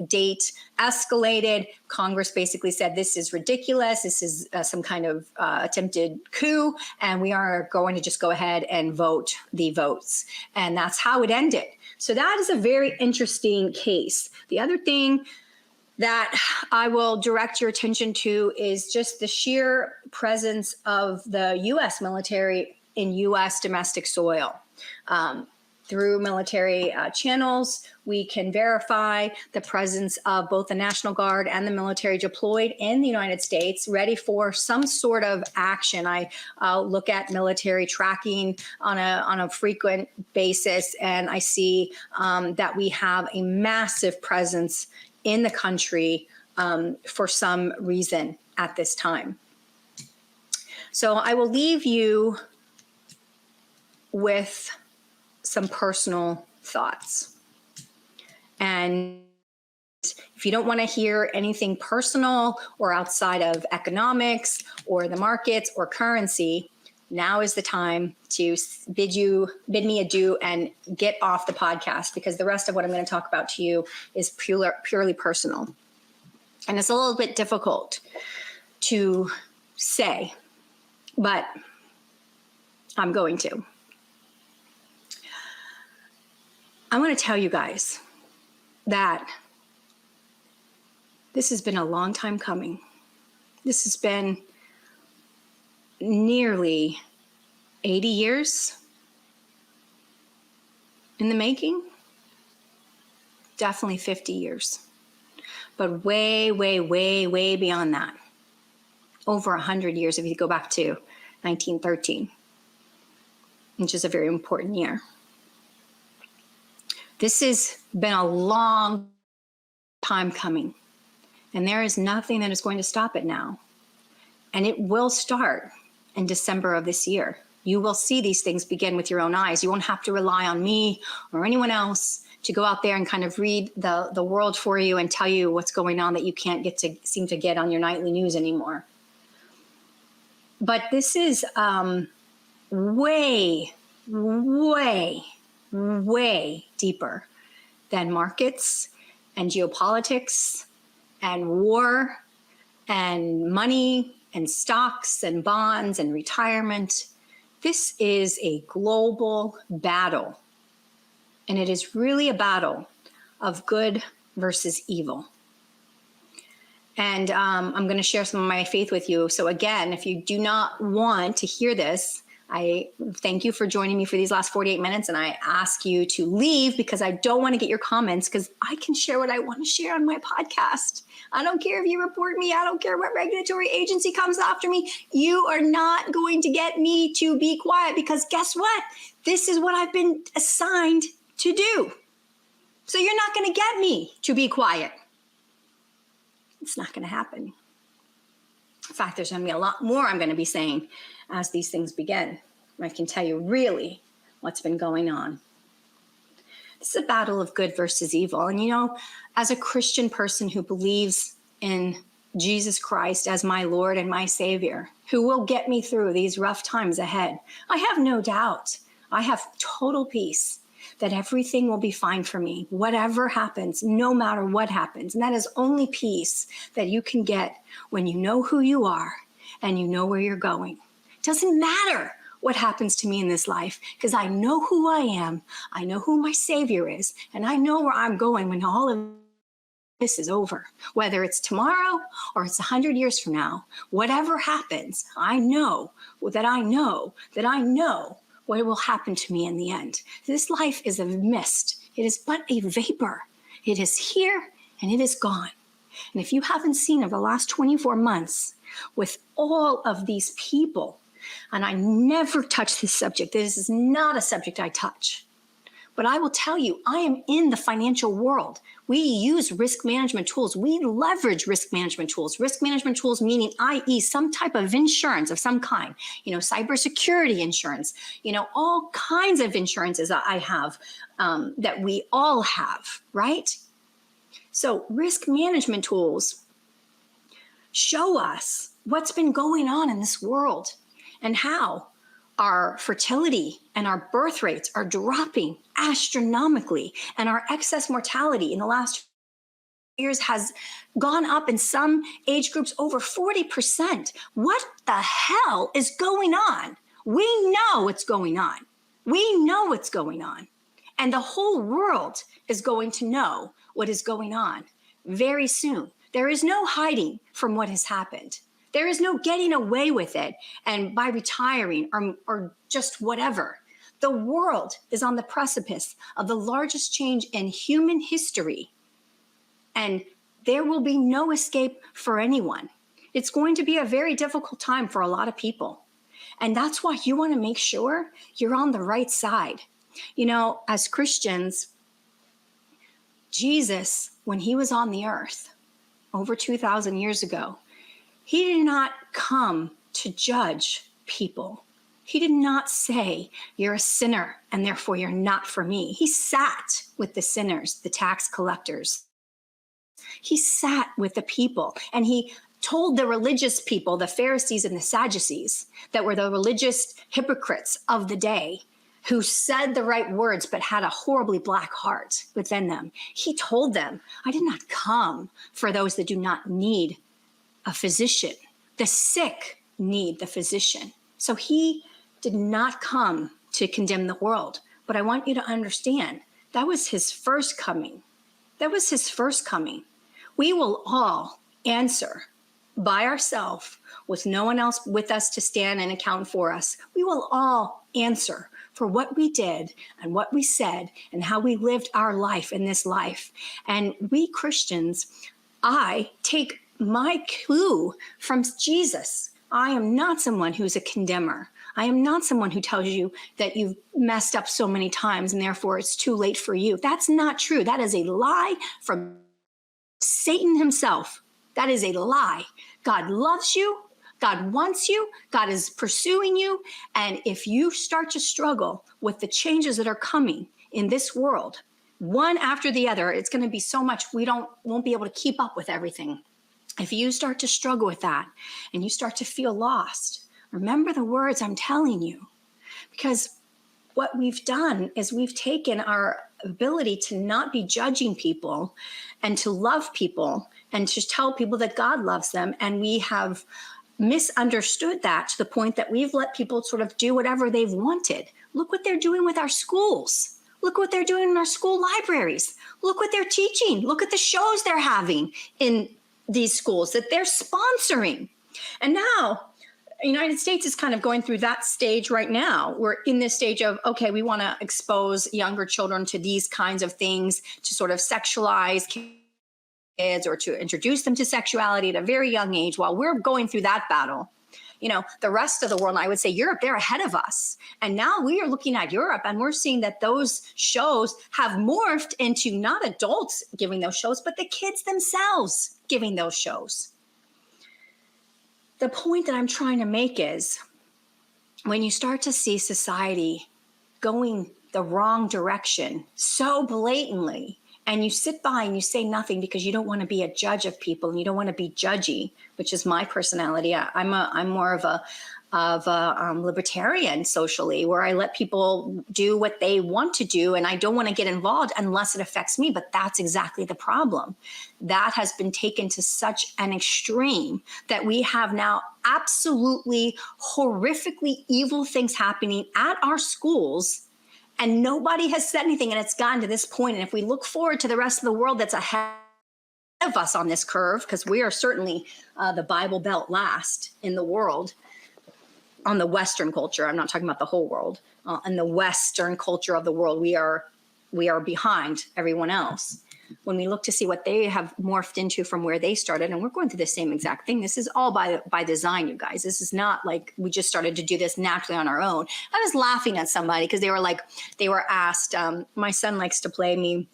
date escalated. Congress basically said, this is ridiculous. This is some kind of attempted coup, and we are going to just go ahead and vote the votes. And that's how it ended. So that is a very interesting case. The other thing that I will direct your attention to is just the sheer presence of the U.S. military in U.S. domestic soil. Through military channels, we can verify the presence of both the National Guard and the military deployed in the United States, ready for some sort of action. I look at military tracking on a frequent basis, and I see that we have a massive presence in the country for some reason at this time. So I will leave you with some personal thoughts. And if you don't want to hear anything personal or outside of economics or the markets or currency, now is the time to bid me adieu and get off the podcast, because the rest of what I'm going to talk about to you is purely personal. And it's a little bit difficult to say, but I'm going to. I want to tell you guys that this has been a long time coming. This has been nearly 80 years in the making. Definitely 50 years. But way, way, way, way beyond that. Over 100 years if you go back to 1913, which is a very important year. This has been a long time coming, and there is nothing that is going to stop it now. And it will start in December of this year. You will see these things begin with your own eyes. You won't have to rely on me or anyone else to go out there and kind of read the world for you and tell you what's going on that you can't seem to get on your nightly news anymore. But this is way, way, way deeper than markets and geopolitics and war and money and stocks and bonds and retirement. This is a global battle, and it is really a battle of good versus evil. And I'm going to share some of my faith with you. So again, if you do not want to hear this, I thank you for joining me for these last 48 minutes, and I ask you to leave because I don't want to get your comments, because I can share what I want to share on my podcast. I don't care if you report me. I don't care what regulatory agency comes after me. You are not going to get me to be quiet, because guess what? This is what I've been assigned to do. So you're not going to get me to be quiet. It's not going to happen. In fact, there's going to be a lot more I'm going to be saying as these things begin. I can tell you really what's been going on. This is a battle of good versus evil. And you know, as a Christian person who believes in Jesus Christ as my Lord and my Savior, who will get me through these rough times ahead, I have no doubt, I have total peace that everything will be fine for me, whatever happens, no matter what happens. And that is only peace that you can get when you know who you are and you know where you're going. It doesn't matter what happens to me in this life, because I know who I am, I know who my Savior is, and I know where I'm going when all of this is over. Whether it's tomorrow or it's 100 years from now, whatever happens, I know that I know that I know what will happen to me in the end. This life is a mist. It is but a vapor. It is here and it is gone. And if you haven't seen over the last 24 months with all of these people, and I never touch this subject, this is not a subject I touch, but I will tell you, I am in the financial world. We use risk management tools. We leverage risk management tools. Risk management tools meaning, i.e., some type of insurance of some kind, cybersecurity insurance, all kinds of insurances that I have, that we all have, right? So risk management tools show us what's been going on in this world and how our fertility and our birth rates are dropping astronomically, and our excess mortality in the last years has gone up in some age groups over 40%. What the hell is going on? We know what's going on. We know what's going on. And the whole world is going to know what is going on very soon. There is no hiding from what has happened. There is no getting away with it and by retiring or just whatever. The world is on the precipice of the largest change in human history. And there will be no escape for anyone. It's going to be a very difficult time for a lot of people. And that's why you want to make sure you're on the right side. You know, as Christians, Jesus, when he was on the earth over 2,000 years ago, he did not come to judge people. He did not say, you're a sinner and therefore you're not for me. He sat with the sinners, the tax collectors. He sat with the people and he told the religious people, the Pharisees and the Sadducees, that were the religious hypocrites of the day, who said the right words but had a horribly black heart within them. He told them, I did not come for those that do not need a physician. The sick need the physician. So he did not come to condemn the world. But I want you to understand, that was his first coming. That was his first coming. We will all answer by ourselves with no one else with us to stand and account for us. We will all answer for what we did and what we said and how we lived our life in this life. And we Christians, I take my clue from Jesus. I am not someone who's a condemner. I am not someone who tells you that you've messed up so many times and therefore it's too late for you. That's not true. That is a lie from Satan himself. That is a lie. God loves you. God wants you. God is pursuing you. And if you start to struggle with the changes that are coming in this world, one after the other, it's going to be so much we won't be able to keep up with everything. If you start to struggle with that and you start to feel lost, remember the words I'm telling you, because what we've done is we've taken our ability to not be judging people and to love people and to tell people that God loves them. And we have misunderstood that to the point that we've let people sort of do whatever they've wanted. Look what they're doing with our schools. Look what they're doing in our school libraries. Look what they're teaching. Look at the shows they're having in these schools that they're sponsoring. And now the United States is kind of going through that stage right now. We're in this stage of, okay, we want to expose younger children to these kinds of things, to sort of sexualize kids or to introduce them to sexuality at a very young age. While we're going through that battle, you know, the rest of the world, and I would say Europe, they're ahead of us. And now we are looking at Europe and we're seeing that those shows have morphed into not adults giving those shows, but the kids themselves giving those shows. The point that I'm trying to make is when you start to see society going the wrong direction so blatantly, and you sit by and you say nothing because you don't want to be a judge of people and you don't want to be judgy, which is my personality. I'm more of a libertarian socially, where I let people do what they want to do and I don't want to get involved unless it affects me. But that's exactly the problem. That has been taken to such an extreme that we have now absolutely horrifically evil things happening at our schools. And nobody has said anything, and it's gotten to this point. And if we look forward to the rest of the world that's ahead of us on this curve, because we are certainly the Bible Belt last in the world, on the Western culture, I'm not talking about the whole world, in the Western culture of the world, we are behind everyone else. When we look to see what they have morphed into from where they started, and we're going through the same exact thing. This is all by design, you guys. This is not like we just started to do this naturally on our own. I was laughing at somebody because they were asked, my son likes to play me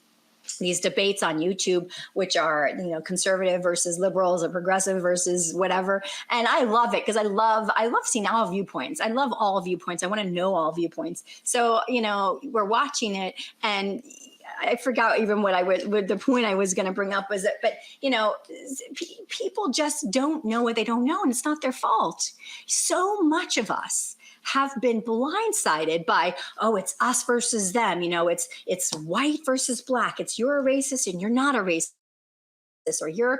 these debates on YouTube, which are, you know, conservative versus liberals or progressive versus whatever. And I love it because I love seeing all viewpoints. I love all viewpoints. I want to know all viewpoints. So, you know, we're watching it and I forgot even what the point I was going to bring up was that, but you know, people just don't know what they don't know, and it's not their fault. So much of us have been blindsided by, oh, it's us versus them. You know, it's white versus black. It's you're a racist and you're not a racist. or you're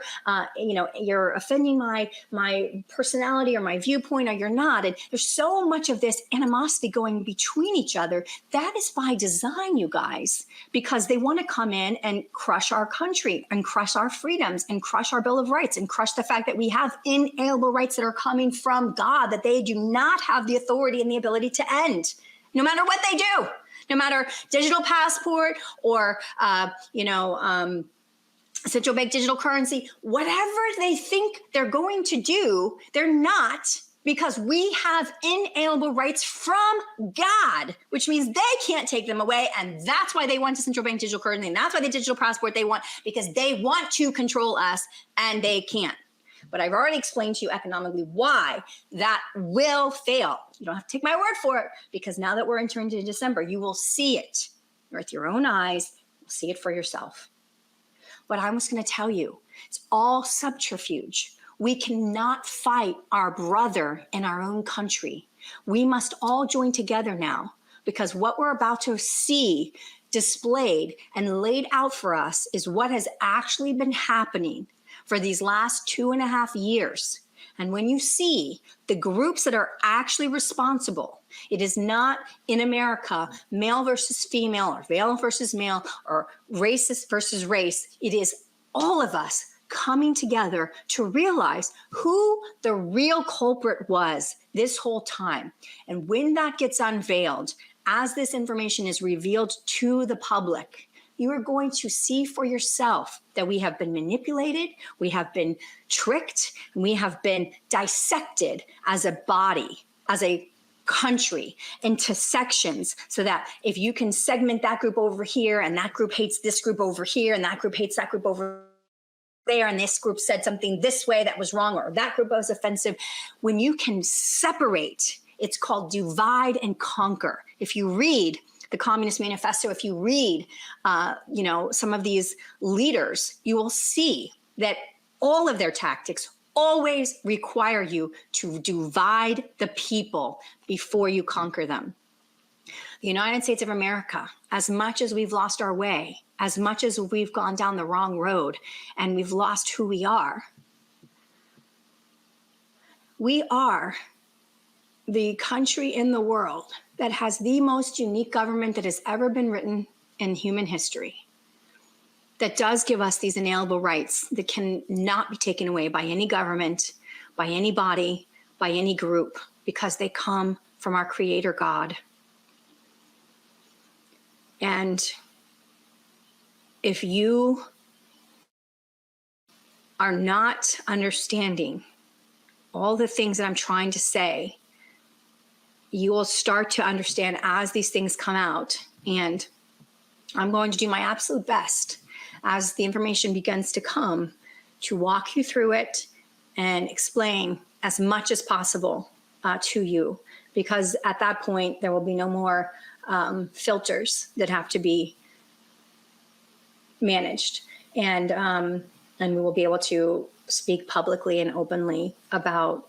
offending my personality or my viewpoint, or you're not. And there's so much of this animosity going between each other. That is by design, you guys, because they want to come in and crush our country and crush our freedoms and crush our Bill of Rights and crush the fact that we have inalienable rights that are coming from God, that they do not have the authority and the ability to end, no matter what they do, no matter digital passport or, central bank digital currency, whatever they think they're going to do, they're not, because we have inalienable rights from God, which means they can't take them away. And that's why they want a central bank digital currency. And that's why the digital passport they want, because they want to control us and they can't. But I've already explained to you economically why that will fail. You don't have to take my word for it, because now that we're entering into December, you will see it with your own eyes. See it for yourself. But I was going to tell you, it's all subterfuge. We cannot fight our brother in our own country. We must all join together now, because what we're about to see displayed and laid out for us is what has actually been happening for these last 2.5 years. And when you see the groups that are actually responsible, it is not in America male versus female or male versus male or racist versus race. It is all of us coming together to realize who the real culprit was this whole time. And when that gets unveiled, as this information is revealed to the public, you are going to see for yourself that we have been manipulated, we have been tricked, and we have been dissected as a body, as a country, into sections, so that if you can segment that group over here, and that group hates this group over here, and that group hates that group over there, and this group said something this way that was wrong, or that group was offensive. When you can separate, it's called divide and conquer. If you read the Communist Manifesto, if you read, some of these leaders, you will see that all of their tactics always require you to divide the people before you conquer them. The United States of America, as much as we've lost our way, as much as we've gone down the wrong road and we've lost who we are the country in the world that has the most unique government that has ever been written in human history, that does give us these inalienable rights that can not be taken away by any government, by any body, by any group, because they come from our Creator God. And if you are not understanding all the things that I'm trying to say, you will start to understand as these things come out. And I'm going to do my absolute best as the information begins to come to walk you through it and explain as much as possible to you, because at that point, there will be no more filters that have to be managed. And we will be able to speak publicly and openly about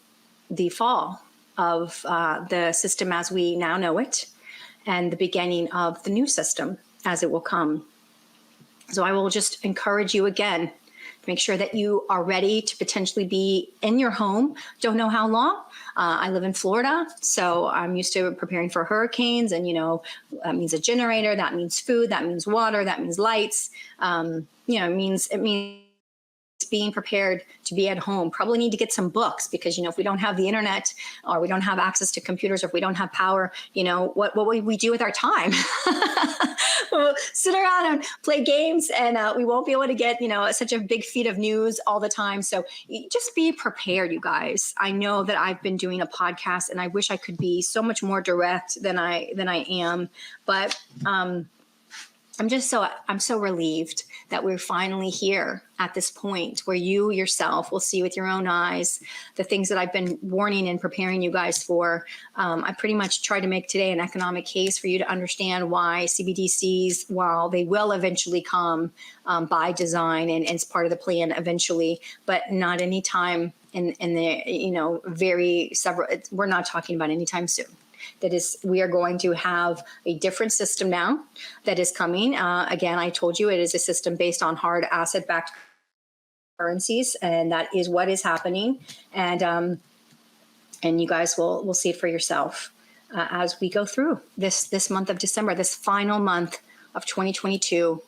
the fall of the system as we now know it, and the beginning of the new system as it will come. So I will just encourage you again, make sure that you are ready to potentially be in your home. Don't know how long. I live in Florida, so I'm used to preparing for hurricanes, and that means a generator, that means food, that means water, that means lights. It means being prepared to be at home. Probably need to get some books, because if we don't have the internet, or we don't have access to computers, or if we don't have power, what will we do with our time? We'll sit around and play games, and we won't be able to get such a big feed of news all the time. So just be prepared, you guys. I know that I've been doing a podcast, and I wish I could be so much more direct than I am, but I'm so relieved that we're finally here at this point where you yourself will see with your own eyes the things that I've been warning and preparing you guys for. I pretty much tried to make today an economic case for you to understand why CBDCs, while they will eventually come by design and it's part of the plan eventually, but not anytime in the we're not talking about anytime soon. That is, we are going to have a different system now that is coming. Again, I told you it is a system based on hard asset-backed currencies, and that is what is happening. And you guys will see it for yourself as we go through this month of December, this final month of 2022.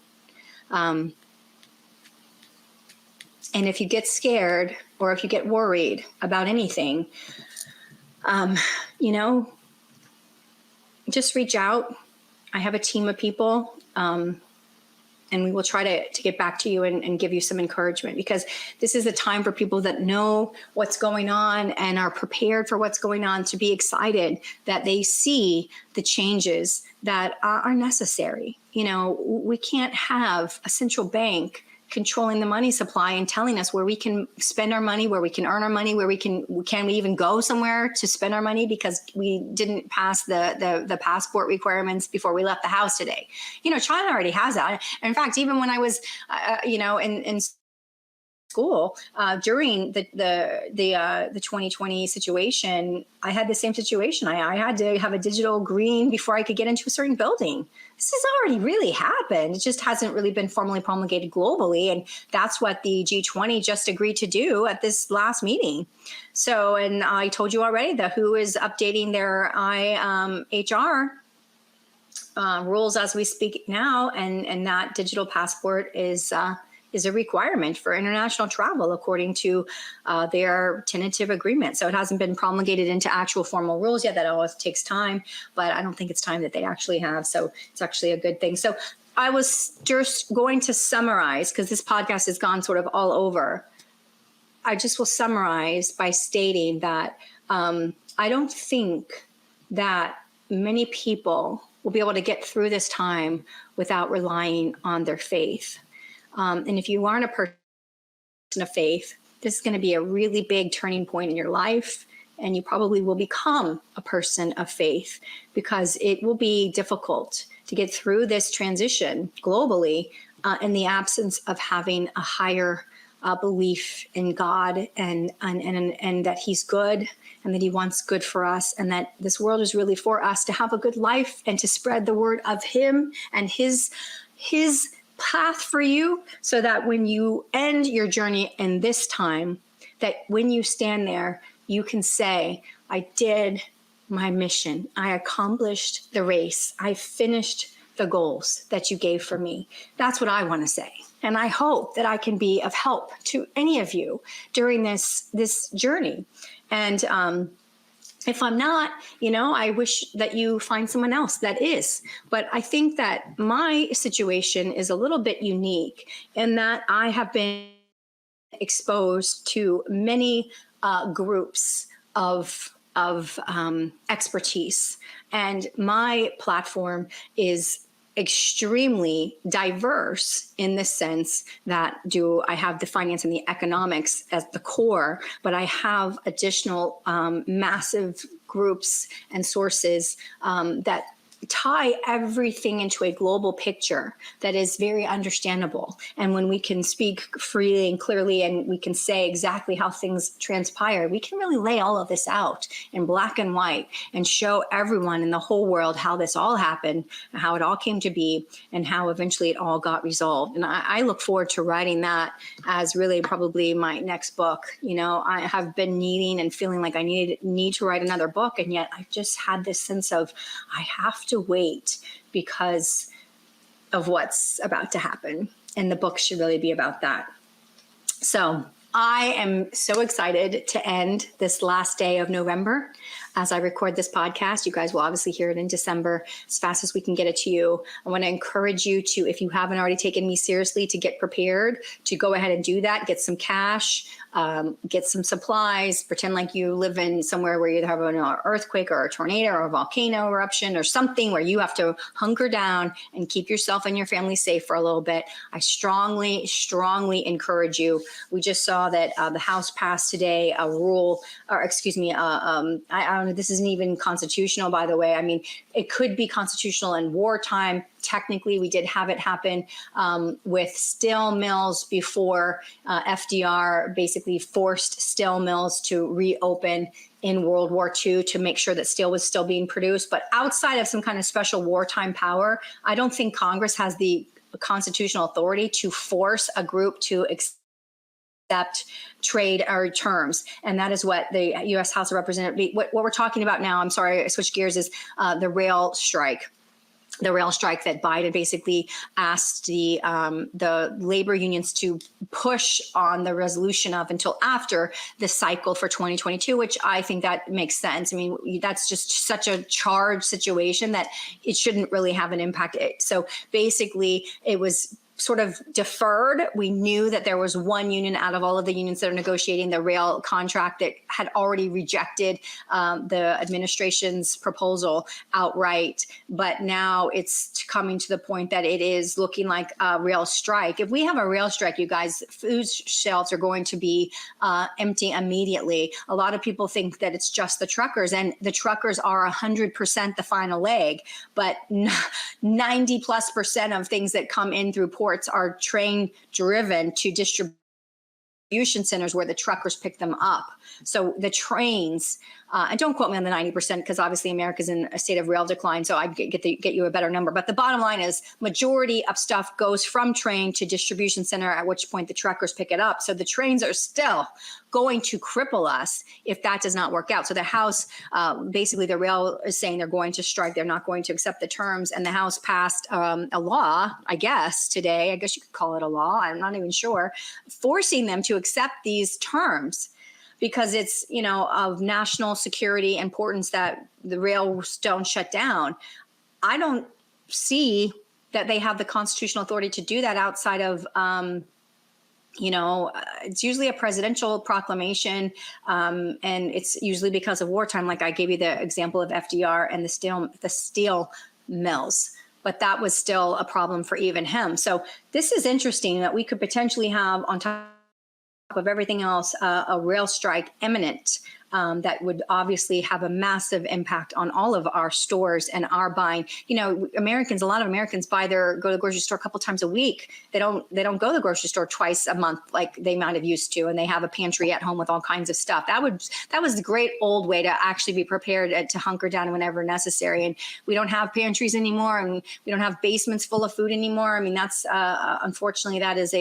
And if you get scared or if you get worried about anything, just reach out. I have a team of people, and we will try to get back to you and give you some encouragement, because this is a time for people that know what's going on and are prepared for what's going on to be excited that they see the changes that are necessary. We can't have a central bank controlling the money supply and telling us where we can spend our money, where we can earn our money, where we even go somewhere to spend our money because we didn't pass the passport requirements before we left the house today. China already has that. And in fact, even when I was, in school during the 2020 situation, I had the same situation. I had to have a digital green before I could get into a certain building. This has already really happened. It just hasn't really been formally promulgated globally. And that's what the G20 just agreed to do at this last meeting. So, and I told you already that WHO is updating their IHR rules as we speak now. And that digital passport is a requirement for international travel according to their tentative agreement. So it hasn't been promulgated into actual formal rules yet. That always takes time, but I don't think it's time that they actually have. So it's actually a good thing. So I was just going to summarize, because this podcast has gone sort of all over. I just will summarize by stating that I don't think that many people will be able to get through this time without relying on their faith. And if you aren't a person of faith, this is going to be a really big turning point in your life. And you probably will become a person of faith, because it will be difficult to get through this transition globally in the absence of having a higher belief in God and that He's good and that He wants good for us, and that this world is really for us to have a good life and to spread the word of Him and His path for you, so that when you end your journey in this time, that when you stand there, you can say, I did my mission. I accomplished the race. I finished the goals that you gave for me. That's what I want to say. And I hope that I can be of help to any of you during this journey. And if I'm not, I wish that you find someone else that is. But I think that my situation is a little bit unique in that I have been exposed to many groups of expertise. And my platform is extremely diverse in the sense that I have the finance and the economics as the core, but I have additional massive groups and sources that tie everything into a global picture that is very understandable. And when we can speak freely and clearly, and we can say exactly how things transpire, we can really lay all of this out in black and white and show everyone in the whole world how this all happened, and how it all came to be, and how eventually it all got resolved. And I look forward to writing that as really probably my next book. I have been needing and feeling like I need to write another book, and yet I've just had this sense of I have to wait because of what's about to happen. And the book should really be about that. So I am so excited to end this last day of November. As I record this podcast, you guys will obviously hear it in December as fast as we can get it to you. I want to encourage you to, if you haven't already taken me seriously, to get prepared, to go ahead and do that. Get some cash, get some supplies, pretend like you live in somewhere where you have an earthquake or a tornado or a volcano eruption or something where you have to hunker down and keep yourself and your family safe for a little bit. I strongly, strongly encourage you. We just saw that the House passed today a rule, or excuse me, I don't know, this isn't even constitutional, by the way. I mean, it could be constitutional in wartime. Technically, we did have it happen with steel mills before FDR basically forced steel mills to reopen in World War II to make sure that steel was still being produced. But outside of some kind of special wartime power, I don't think Congress has the constitutional authority to force a group to accept trade or terms. And that is what the U.S. House of Representatives, what we're talking about now, I'm sorry, I switched gears, is the rail strike. The rail strike that Biden basically asked the labor unions to push on the resolution of until after the cycle for 2022, which I think that makes sense. I mean, that's just such a charged situation that it shouldn't really have an impact. So basically, it was sort of deferred. We knew that there was one union out of all of the unions that are negotiating the rail contract that had already rejected the administration's proposal outright. But now it's coming to the point that it is looking like a rail strike. If we have a rail strike, you guys, food shelves are going to be empty immediately. A lot of people think that it's just the truckers, and the truckers are 100% the final leg, but 90+% of things that come in through ports are train driven to distribution centers where the truckers pick them up. So the trains, and don't quote me on the 90% because obviously America's in a state of rail decline, so I get you a better number. But the bottom line is majority of stuff goes from train to distribution center, at which point the truckers pick it up. So the trains are still going to cripple us if that does not work out. So the House, basically the rail is saying they're going to strike. They're not going to accept the terms. And the House passed a law, I guess, today. I guess you could call it a law. I'm not even sure, forcing them to accept these terms, because it's, you know, of national security importance that the rails don't shut down. I don't see that they have the constitutional authority to do that outside of, it's usually a presidential proclamation, and it's usually because of wartime. Like I gave you the example of FDR and the steel mills. But that was still a problem for even him. So this is interesting that we could potentially have, on top of everything else, a rail strike imminent, that would obviously have a massive impact on all of our stores and our buying. You know, a lot of Americans go to the grocery store a couple times a week. They don't go to the grocery store twice a month like they might have used to, and they have a pantry at home with all kinds of stuff. That was the great old way to actually be prepared to hunker down whenever necessary. And we don't have pantries anymore, and we don't have basements full of food anymore. I mean, that's unfortunately that is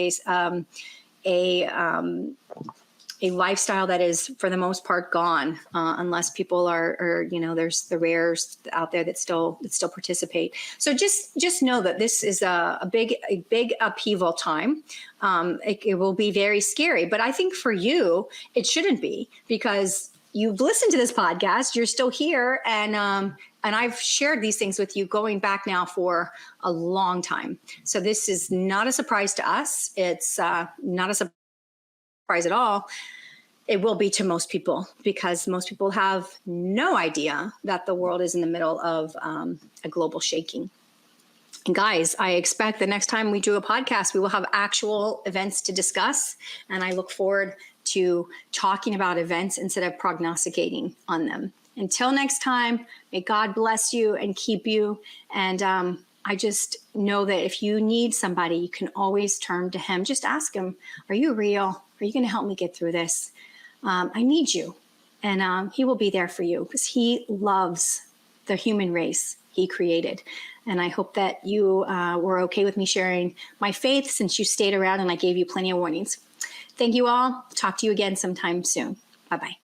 a lifestyle that is, for the most part, gone, unless people are, there's the rares out there that still participate. So just know that this is a big upheaval time. It will be very scary, but I think for you, it shouldn't be, because you've listened to this podcast, you're still here, and I've shared these things with you going back now for a long time. So this is not a surprise to us. It's not a surprise at all. It will be to most people, because most people have no idea that the world is in the middle of a global shaking. And guys, I expect the next time we do a podcast, we will have actual events to discuss. And I look forward to talking about events instead of prognosticating on them. Until next time, may God bless you and keep you. And I just know that if you need somebody, you can always turn to him. Just ask him, are you real? Are you going to help me get through this? I need you. And he will be there for you, because he loves the human race he created. And I hope that you were okay with me sharing my faith, since you stayed around and I gave you plenty of warnings. Thank you all. Talk to you again sometime soon. Bye-bye.